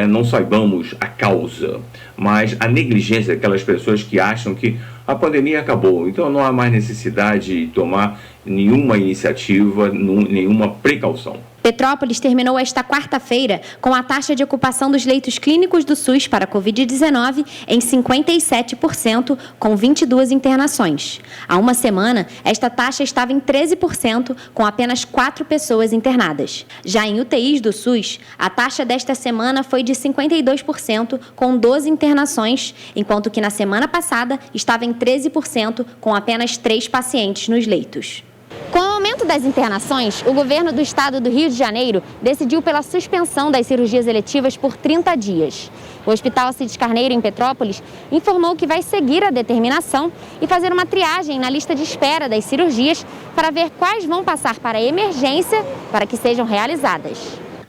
não saibamos a causa, mas a negligência daquelas pessoas que acham que a pandemia acabou, então não há mais necessidade de tomar nenhuma iniciativa, nenhuma precaução. Petrópolis terminou esta quarta-feira com a taxa de ocupação dos leitos clínicos do SUS para a Covid-19 em 57%, com 22 internações. Há uma semana, esta taxa estava em 13%, com apenas 4 pessoas internadas. Já em UTIs do SUS, a taxa desta semana foi de 52%, com 12 internações, enquanto que na semana passada estava em 13%, com apenas 3 pacientes nos leitos. Com o aumento das internações, o governo do estado do Rio de Janeiro decidiu pela suspensão das cirurgias eletivas por 30 dias. O Hospital Alcides Carneiro, em Petrópolis, informou que vai seguir a determinação e fazer uma triagem na lista de espera das cirurgias para ver quais vão passar para a emergência para que sejam realizadas.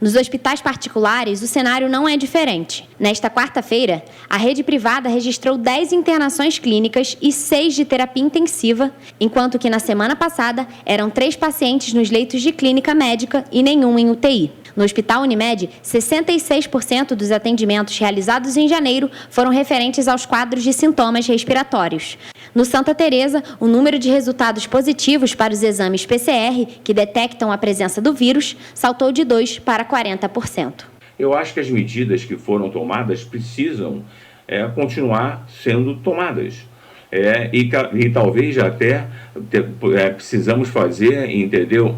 Nos hospitais particulares, o cenário não é diferente. Nesta quarta-feira, a rede privada registrou 10 internações clínicas e 6 de terapia intensiva, enquanto que na semana passada eram 3 pacientes nos leitos de clínica médica e nenhum em UTI. No Hospital Unimed, 66% dos atendimentos realizados em janeiro foram referentes aos quadros de sintomas respiratórios. No Santa Teresa, o número de resultados positivos para os exames PCR, que detectam a presença do vírus, saltou de 2% para 40%. Eu acho que as medidas que foram tomadas precisam continuar sendo tomadas. E talvez até precisamos fazer, entendeu,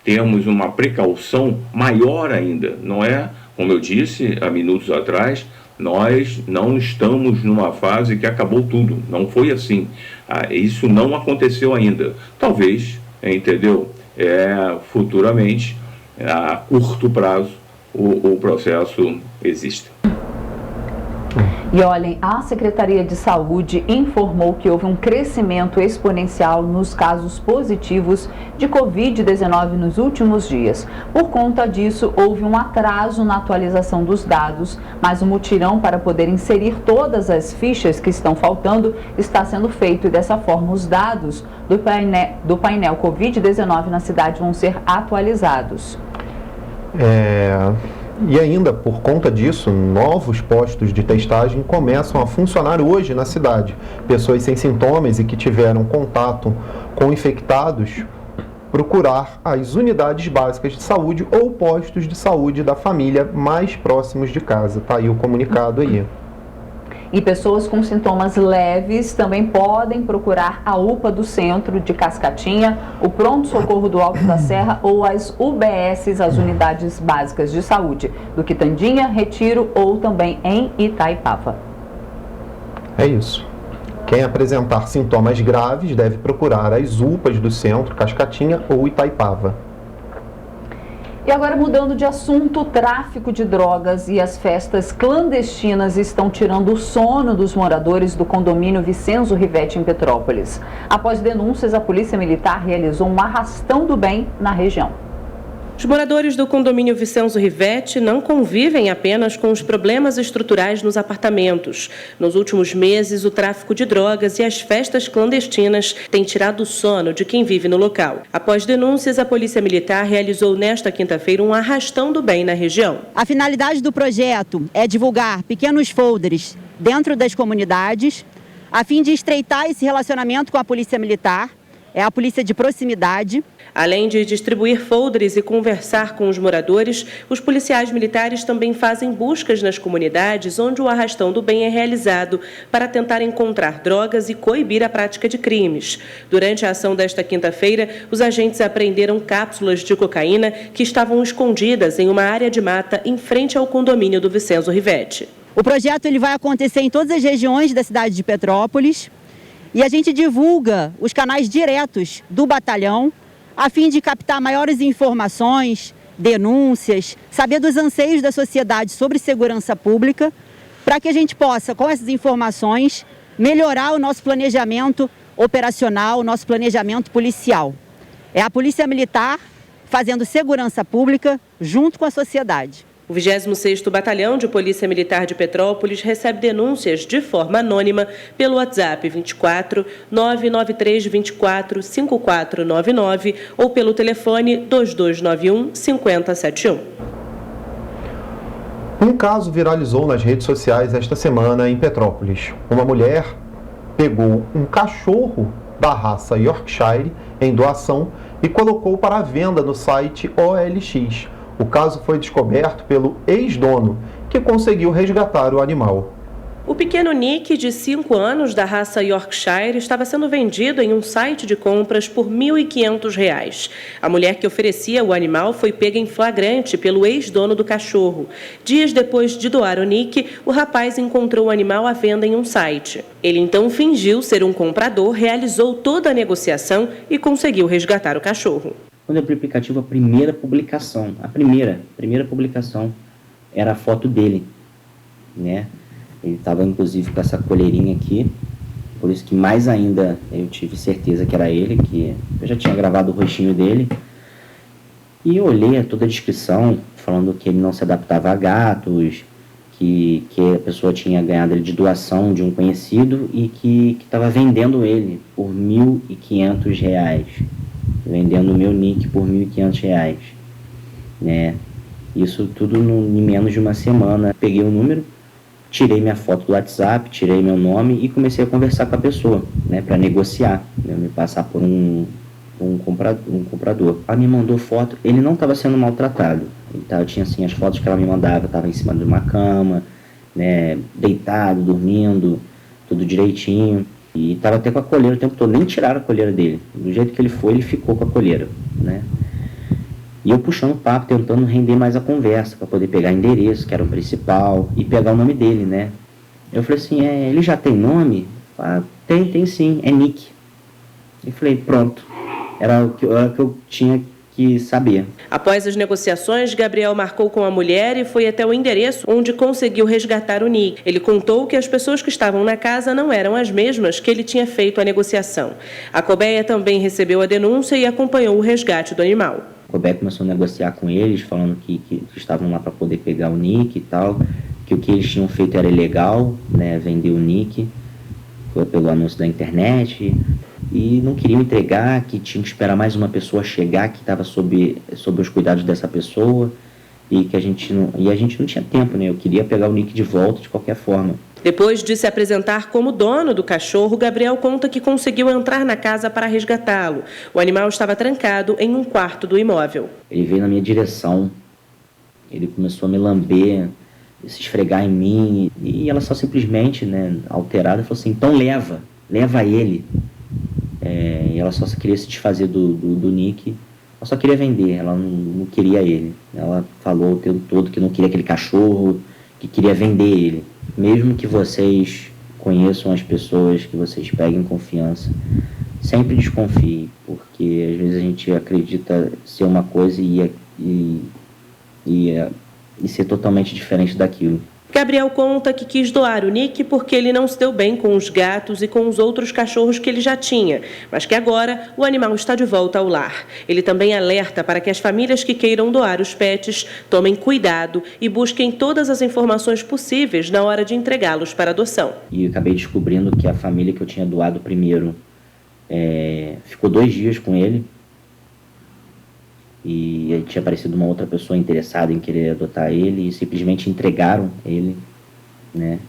temos uma precaução maior ainda, não é? Como eu disse há minutos atrás, nós não estamos numa fase que acabou tudo, não foi assim. Isso não aconteceu ainda. Talvez, entendeu? Futuramente, a curto prazo, o processo exista. E olhem, a Secretaria de Saúde informou que houve um crescimento exponencial nos casos positivos de Covid-19 nos últimos dias. Por conta disso, houve um atraso na atualização dos dados, mas o mutirão para poder inserir todas as fichas que estão faltando está sendo feito e dessa forma os dados do painel Covid-19 na cidade vão ser atualizados. E ainda, por conta disso, novos postos de testagem começam a funcionar hoje na cidade. Pessoas sem sintomas e que tiveram contato com infectados procurar as unidades básicas de saúde ou postos de saúde da família mais próximos de casa. Tá aí o comunicado aí. E pessoas com sintomas leves também podem procurar a UPA do centro de Cascatinha, o Pronto-Socorro do Alto da Serra ou as UBSs, as Unidades Básicas de Saúde, do Quitandinha, Retiro ou também em Itaipava. É isso. Quem apresentar sintomas graves deve procurar as UPAs do centro, Cascatinha ou Itaipava. E agora, mudando de assunto, o tráfico de drogas e as festas clandestinas estão tirando o sono dos moradores do condomínio Vicenzo Rivetti, em Petrópolis. Após denúncias, a Polícia Militar realizou um arrastão do bem na região. Os moradores do condomínio Vicenzo Rivetti não convivem apenas com os problemas estruturais nos apartamentos. Nos últimos meses, o tráfico de drogas e as festas clandestinas têm tirado o sono de quem vive no local. Após denúncias, a Polícia Militar realizou nesta quinta-feira um arrastão do bem na região. A finalidade do projeto é divulgar pequenos folders dentro das comunidades, a fim de estreitar esse relacionamento com a Polícia Militar, a polícia de proximidade. Além de distribuir folders e conversar com os moradores, os policiais militares também fazem buscas nas comunidades onde o arrastão do bem é realizado para tentar encontrar drogas e coibir a prática de crimes. Durante a ação desta quinta-feira, os agentes apreenderam cápsulas de cocaína que estavam escondidas em uma área de mata em frente ao condomínio do Vicenzo Rivetti. O projeto ele vai acontecer em todas as regiões da cidade de Petrópolis e a gente divulga os canais diretos do batalhão a fim de captar maiores informações, denúncias, saber dos anseios da sociedade sobre segurança pública, para que a gente possa, com essas informações, melhorar o nosso planejamento operacional, o nosso planejamento policial. É a Polícia Militar fazendo segurança pública junto com a sociedade. O 26º Batalhão de Polícia Militar de Petrópolis recebe denúncias de forma anônima pelo WhatsApp 24 993 24 5499 ou pelo telefone 2291 5071. Um caso viralizou nas redes sociais esta semana em Petrópolis. Uma mulher pegou um cachorro da raça Yorkshire em doação e colocou para venda no site OLX. O caso foi descoberto pelo ex-dono, que conseguiu resgatar o animal. O pequeno Nick, de 5 anos, da raça Yorkshire, estava sendo vendido em um site de compras por R$ 1.500. A mulher que oferecia o animal foi pega em flagrante pelo ex-dono do cachorro. Dias depois de doar o Nick, o rapaz encontrou o animal à venda em um site. Ele então fingiu ser um comprador, realizou toda a negociação e conseguiu resgatar o cachorro. Quando eu abri o aplicativo, a primeira publicação era a foto dele, né? Ele estava, inclusive, com essa coleirinha aqui, por isso que mais ainda eu tive certeza que era ele, que eu já tinha gravado o rostinho dele. E eu olhei toda a descrição, falando que ele não se adaptava a gatos, que a pessoa tinha ganhado ele de doação de um conhecido e que estava vendendo ele por R$ 1.500. Vendendo o meu Nick por R$ 1.500, né? Isso tudo em menos de uma semana. Peguei o número, tirei minha foto do WhatsApp, tirei meu nome e comecei a conversar com a pessoa, né, para negociar, né, me passar por um comprador. Ela me mandou foto, ele não estava sendo maltratado. Eu tinha assim, as fotos que ela me mandava, estava em cima de uma cama, né, deitado, dormindo, tudo direitinho. E estava até com a coleira o tempo todo, nem tiraram a coleira dele. Do jeito que ele foi, ele ficou com a coleira, né? E eu puxando o papo, tentando render mais a conversa, para poder pegar endereço, que era o principal, e pegar o nome dele, né? Eu falei assim, ele já tem nome? Ah, tem sim, é Nick. Eu falei, pronto, era o que eu tinha que saber. Após as negociações, Gabriel marcou com a mulher e foi até o endereço onde conseguiu resgatar o Nick. Ele contou que as pessoas que estavam na casa não eram as mesmas que ele tinha feito a negociação. A Colbert também recebeu a denúncia e acompanhou o resgate do animal. A Colbert começou a negociar com eles, falando que estavam lá para poder pegar o Nick e tal, que o que eles tinham feito era ilegal, né, vender o Nick, pelo anúncio da internet, e não queriam entregar, que tinham que esperar mais uma pessoa chegar, que estava sob os cuidados dessa pessoa, e que a gente não tinha tempo, né? Eu queria pegar o Nick de volta de qualquer forma. Depois de se apresentar como dono do cachorro, Gabriel conta que conseguiu entrar na casa para resgatá-lo. O animal estava trancado em um quarto do imóvel. Ele veio na minha direção, ele começou a me lamber, se esfregar em mim, e ela só simplesmente, né, alterada, falou assim, então leva ele. E ela só queria se desfazer do Nick, ela só queria vender, ela não queria ele. Ela falou o tempo todo que não queria aquele cachorro, que queria vender ele. Mesmo que vocês conheçam as pessoas, que vocês peguem confiança, sempre desconfie, porque às vezes a gente acredita ser uma coisa e ser totalmente diferente daquilo. Gabriel conta que quis doar o Nick porque ele não se deu bem com os gatos e com os outros cachorros que ele já tinha, mas que agora o animal está de volta ao lar. Ele também alerta para que as famílias que queiram doar os pets tomem cuidado e busquem todas as informações possíveis na hora de entregá-los para adoção. E eu acabei descobrindo que a família que eu tinha doado primeiro ficou 2 dias com ele. E tinha aparecido uma outra pessoa interessada em querer adotar ele e simplesmente entregaram ele, né?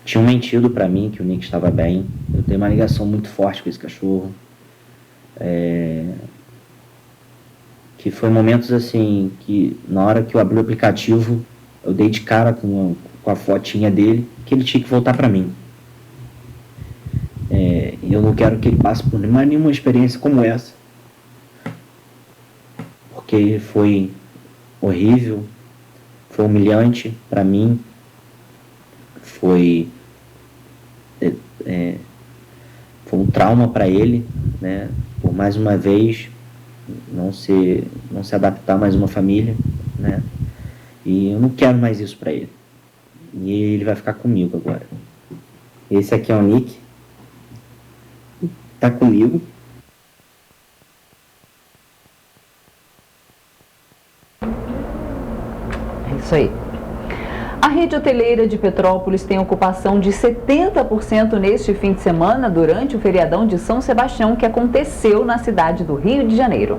Tinham mentido para mim que o Nick estava bem. Eu tenho uma ligação muito forte com esse cachorro. Que foi momentos assim que na hora que eu abri o aplicativo eu dei de cara com a fotinha dele, que ele tinha que voltar para mim. E eu não quero que ele passe por mais nenhuma experiência como essa, porque foi horrível, foi humilhante para mim, foi um trauma para ele, né? Por mais uma vez não se adaptar a mais uma família, né? E eu não quero mais isso para ele. E ele vai ficar comigo agora. Esse aqui é o Nick, tá comigo. Isso aí. A rede hoteleira de Petrópolis tem ocupação de 70% neste fim de semana, durante o feriadão de São Sebastião, que aconteceu na cidade do Rio de Janeiro.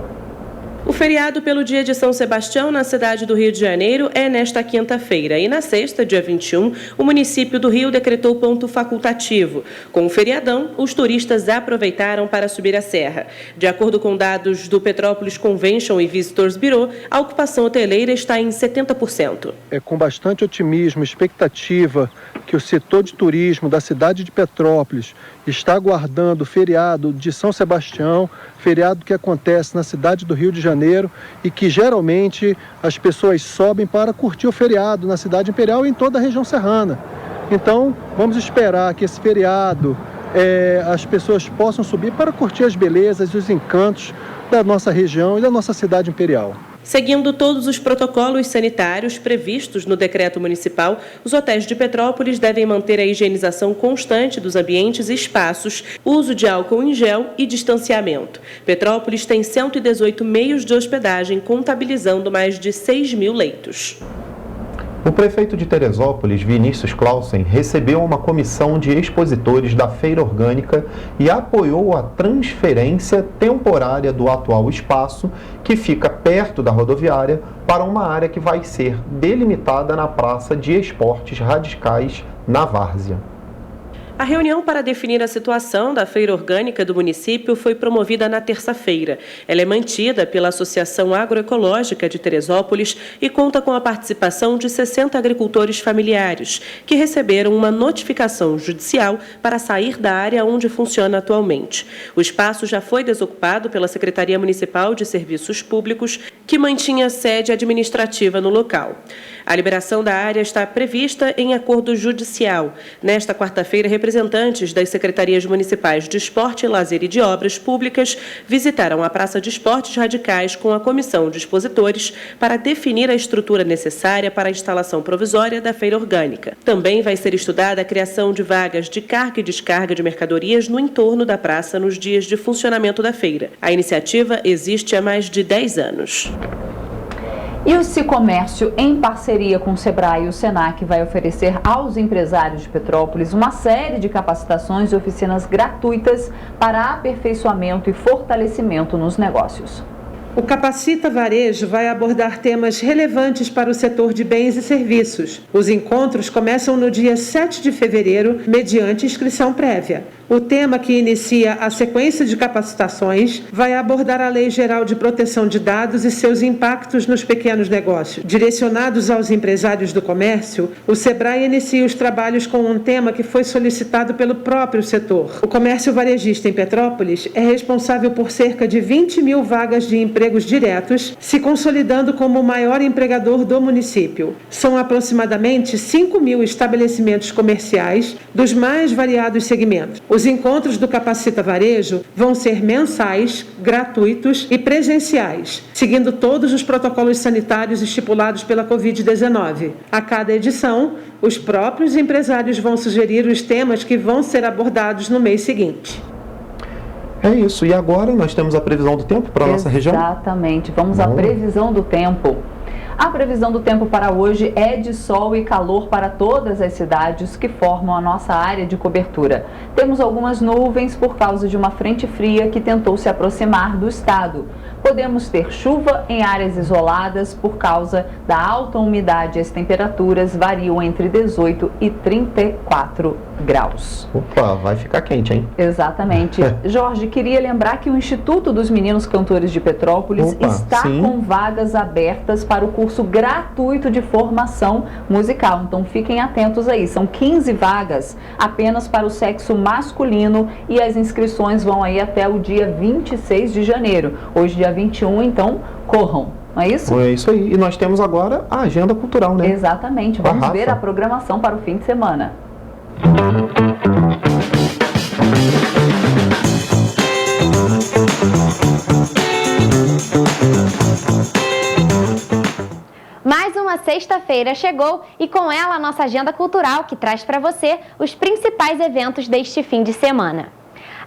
O feriado pelo dia de São Sebastião na cidade do Rio de Janeiro é nesta quinta-feira. E na sexta, dia 21, o município do Rio decretou ponto facultativo. Com o feriadão, os turistas aproveitaram para subir a serra. De acordo com dados do Petrópolis Convention e Visitors Bureau, a ocupação hoteleira está em 70%. É com bastante otimismo e expectativa que o setor de turismo da cidade de Petrópolis está aguardando o feriado de São Sebastião, feriado que acontece na cidade do Rio de Janeiro e que geralmente as pessoas sobem para curtir o feriado na cidade imperial e em toda a região serrana. Então, vamos esperar que esse feriado as pessoas possam subir para curtir as belezas e os encantos da nossa região e da nossa cidade imperial. Seguindo todos os protocolos sanitários previstos no decreto municipal, os hotéis de Petrópolis devem manter a higienização constante dos ambientes e espaços, uso de álcool em gel e distanciamento. Petrópolis tem 118 meios de hospedagem, contabilizando mais de 6.000 leitos. O prefeito de Teresópolis, Vinícius Clausen, recebeu uma comissão de expositores da Feira Orgânica e apoiou a transferência temporária do atual espaço, que fica perto da rodoviária, para uma área que vai ser delimitada na Praça de Esportes Radicais, na Várzea. A reunião para definir a situação da Feira Orgânica do município foi promovida na terça-feira. Ela é mantida pela Associação Agroecológica de Teresópolis e conta com a participação de 60 agricultores familiares, que receberam uma notificação judicial para sair da área onde funciona atualmente. O espaço já foi desocupado pela Secretaria Municipal de Serviços Públicos, que mantinha sede administrativa no local. A liberação da área está prevista em acordo judicial. Nesta quarta-feira, representantes das Secretarias Municipais de Esporte, Lazer e de Obras Públicas visitaram a Praça de Esportes Radicais com a comissão de expositores para definir a estrutura necessária para a instalação provisória da Feira Orgânica. Também vai ser estudada a criação de vagas de carga e descarga de mercadorias no entorno da praça nos dias de funcionamento da feira. A iniciativa existe há mais de 10 anos. E o Sicomércio, em parceria com o Sebrae e o Senac, vai oferecer aos empresários de Petrópolis uma série de capacitações e oficinas gratuitas para aperfeiçoamento e fortalecimento nos negócios. O Capacita Varejo vai abordar temas relevantes para o setor de bens e serviços. Os encontros começam no dia 7 de fevereiro, mediante inscrição prévia. O tema, que inicia a sequência de capacitações, vai abordar a Lei Geral de Proteção de Dados e seus impactos nos pequenos negócios. Direcionados aos empresários do comércio, o Sebrae inicia os trabalhos com um tema que foi solicitado pelo próprio setor. O comércio varejista em Petrópolis é responsável por cerca de 20.000 vagas de empregos diretos, se consolidando como o maior empregador do município. São aproximadamente 5.000 estabelecimentos comerciais dos mais variados segmentos. Os encontros do Capacita Varejo vão ser mensais, gratuitos e presenciais, seguindo todos os protocolos sanitários estipulados pela Covid-19. A cada edição, os próprios empresários vão sugerir os temas que vão ser abordados no mês seguinte. É isso. E agora nós temos a previsão do tempo para a nossa região? Exatamente. Vamos à previsão do tempo. A previsão do tempo para hoje é de sol e calor para todas as cidades que formam a nossa área de cobertura. Temos algumas nuvens por causa de uma frente fria que tentou se aproximar do estado. Podemos ter chuva em áreas isoladas por causa da alta umidade. As temperaturas variam entre 18 e 34 graus. Opa, vai ficar quente, hein? Exatamente. Jorge, queria lembrar que o Instituto dos Meninos Cantores de Petrópolis está com vagas abertas para o curso gratuito de formação musical. Então fiquem atentos aí. São 15 vagas apenas para o sexo masculino e as inscrições vão aí até o dia 26 de janeiro. Hoje, dia 21, então corram. Não é isso? É isso aí. E nós temos agora a agenda cultural, né? Exatamente. Vamos ver a programação para o fim de semana. Mais uma sexta-feira chegou e com ela a nossa agenda cultural que traz para você os principais eventos deste fim de semana.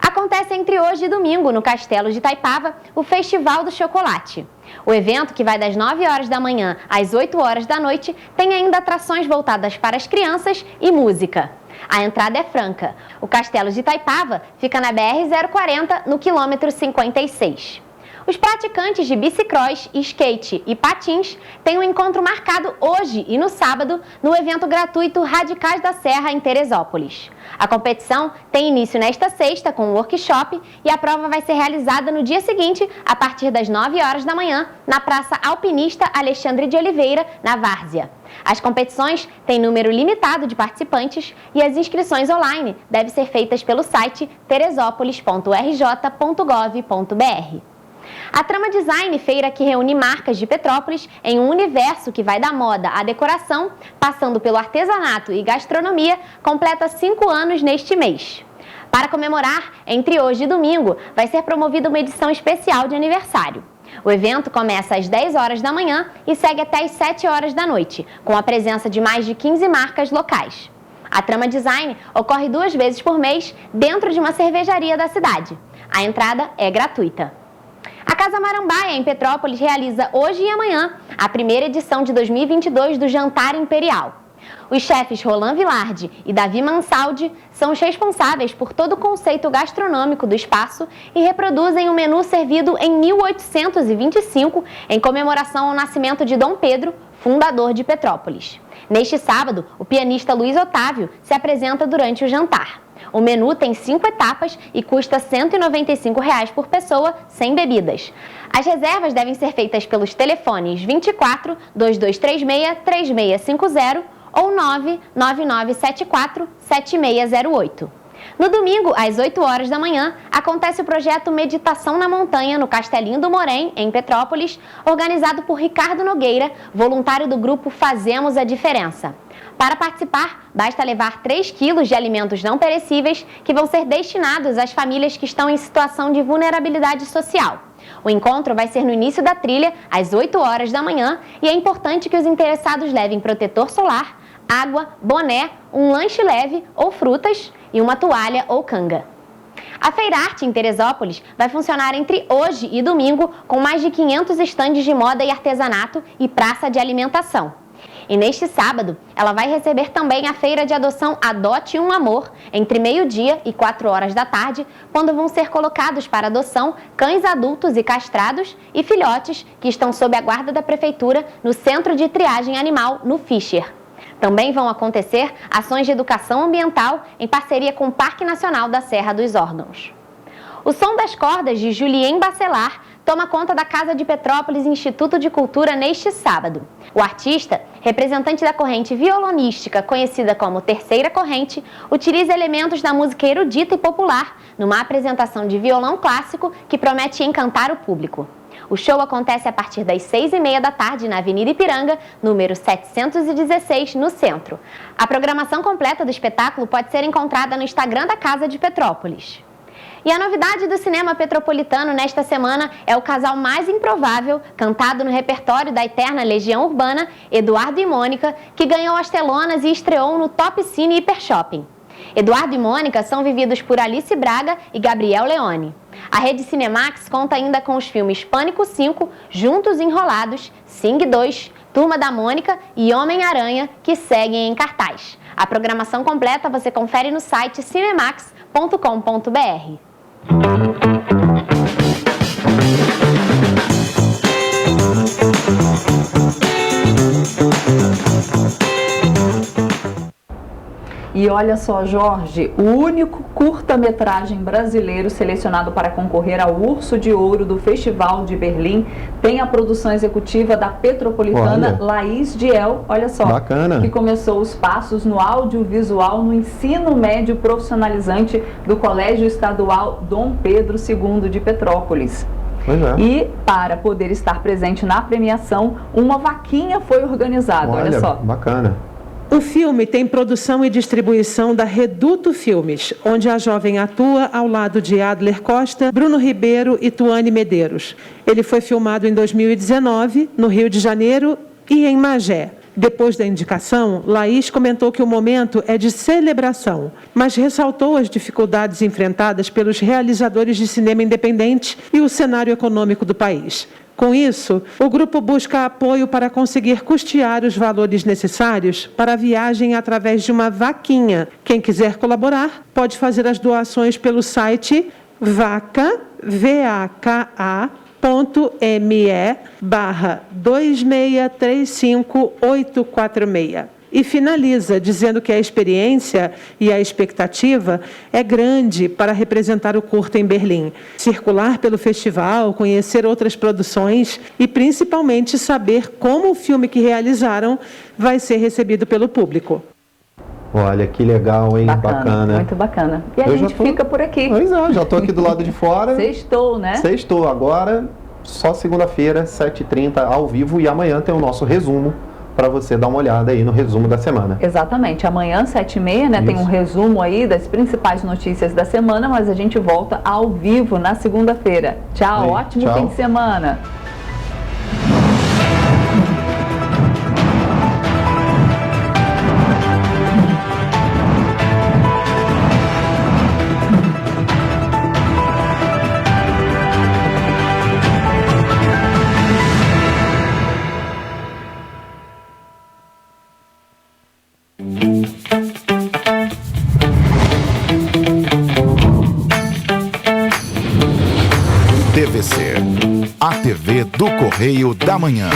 Acontece entre hoje e domingo, no Castelo de Itaipava, o Festival do Chocolate. O evento, que vai das 9 horas da manhã às 8 horas da noite, tem ainda atrações voltadas para as crianças e música. A entrada é franca. O Castelo de Itaipava fica na BR-040, no quilômetro 56. Os praticantes de bicicross, skate e patins têm um encontro marcado hoje e no sábado no evento gratuito Radicais da Serra, em Teresópolis. A competição tem início nesta sexta com um workshop e a prova vai ser realizada no dia seguinte, a partir das 9 horas da manhã, na Praça Alpinista Alexandre de Oliveira, na Várzea. As competições têm número limitado de participantes e as inscrições online devem ser feitas pelo site teresópolis.rj.gov.br. A Trama Design, feira que reúne marcas de Petrópolis em um universo que vai da moda à decoração, passando pelo artesanato e gastronomia, completa 5 anos neste mês. Para comemorar, entre hoje e domingo, vai ser promovida uma edição especial de aniversário. O evento começa às 10 horas da manhã e segue até às 7 horas da noite, com a presença de mais de 15 marcas locais. A Trama Design ocorre 2 vezes por mês dentro de uma cervejaria da cidade. A entrada é gratuita. A Casa Marambaia, em Petrópolis, realiza hoje e amanhã a primeira edição de 2022 do Jantar Imperial. Os chefes Roland Villardi e Davi Mansaldi são os responsáveis por todo o conceito gastronômico do espaço e reproduzem o menu servido em 1825, em comemoração ao nascimento de Dom Pedro, fundador de Petrópolis. Neste sábado, o pianista Luiz Otávio se apresenta durante o jantar. O menu tem 5 etapas e custa R$ 195 por pessoa, sem bebidas. As reservas devem ser feitas pelos telefones 24 2236 3650 ou 99974 7608. No domingo, às 8 horas da manhã, acontece o projeto Meditação na Montanha, no Castelinho do Morém, em Petrópolis, organizado por Ricardo Nogueira, voluntário do grupo Fazemos a Diferença. Para participar, basta levar 3 quilos de alimentos não perecíveis que vão ser destinados às famílias que estão em situação de vulnerabilidade social. O encontro vai ser no início da trilha, às 8 horas da manhã, e é importante que os interessados levem protetor solar, água, boné, um lanche leve ou frutas e uma toalha ou canga. A Feira Arte em Teresópolis vai funcionar entre hoje e domingo com mais de 500 estandes de moda e artesanato e praça de alimentação. E neste sábado, ela vai receber também a feira de adoção Adote um Amor, entre meio-dia e 4 horas da tarde, quando vão ser colocados para adoção cães adultos e castrados e filhotes que estão sob a guarda da Prefeitura no Centro de Triagem Animal, no Fischer. Também vão acontecer ações de educação ambiental em parceria com o Parque Nacional da Serra dos Órgãos. O Som das Cordas, de Julien Bacelar, toma conta da Casa de Petrópolis Instituto de Cultura neste sábado. O artista, representante da corrente violonística conhecida como Terceira Corrente, utiliza elementos da música erudita e popular numa apresentação de violão clássico que promete encantar o público. O show acontece a partir das 6h30 da tarde na Avenida Ipiranga, número 716, no centro. A programação completa do espetáculo pode ser encontrada no Instagram da Casa de Petrópolis. E a novidade do cinema petropolitano nesta semana é o casal mais improvável, cantado no repertório da eterna Legião Urbana, Eduardo e Mônica, que ganhou as telonas e estreou no Top Cine Hiper Shopping. Eduardo e Mônica são vividos por Alice Braga e Gabriel Leone. A rede Cinemax conta ainda com os filmes Pânico 5, Juntos Enrolados, Sing 2, Turma da Mônica e Homem-Aranha, que seguem em cartaz. A programação completa você confere no site cinemax.com.br. E olha só, Jorge, o único curta-metragem brasileiro selecionado para concorrer ao Urso de Ouro do Festival de Berlim tem a produção executiva da petropolitana Laís Diel, olha só, bacana, que começou os passos no audiovisual no ensino médio profissionalizante do Colégio Estadual Dom Pedro II de Petrópolis. E para poder estar presente na premiação, uma vaquinha foi organizada, olha só. Bacana. O filme tem produção e distribuição da Reduto Filmes, onde a jovem atua ao lado de Adler Costa, Bruno Ribeiro e Tuane Medeiros. Ele foi filmado em 2019, no Rio de Janeiro e em Magé. Depois da indicação, Laís comentou que o momento é de celebração, mas ressaltou as dificuldades enfrentadas pelos realizadores de cinema independente e o cenário econômico do país. Com isso, o grupo busca apoio para conseguir custear os valores necessários para a viagem através de uma vaquinha. Quem quiser colaborar pode fazer as doações pelo site vaca.com.br. apoia.me/2635846. E finaliza dizendo que a experiência e a expectativa é grande para representar o curta em Berlim. Circular pelo festival, conhecer outras produções e principalmente saber como o filme que realizaram vai ser recebido pelo público. Olha, que legal, hein? Bacana. Muito bacana. E a gente fica por aqui. Pois é, já estou aqui do lado de fora. Sextou, né? Sextou. Agora, só segunda-feira, 7h30, ao vivo. E amanhã tem o nosso resumo para você dar uma olhada aí no resumo da semana. Exatamente. Amanhã, 7h30, né, tem um resumo aí das principais notícias da semana, mas a gente volta ao vivo na segunda-feira. Tchau, ótimo fim de semana. TVC, a TV do Correio da Manhã.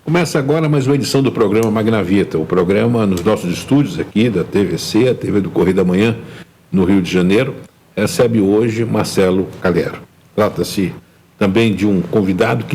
Começa agora mais uma edição do programa Magnavita, o programa nos nossos estúdios aqui da TVC, a TV do Correio da Manhã, no Rio de Janeiro, recebe hoje Marcelo Calero. Trata-se também de um convidado que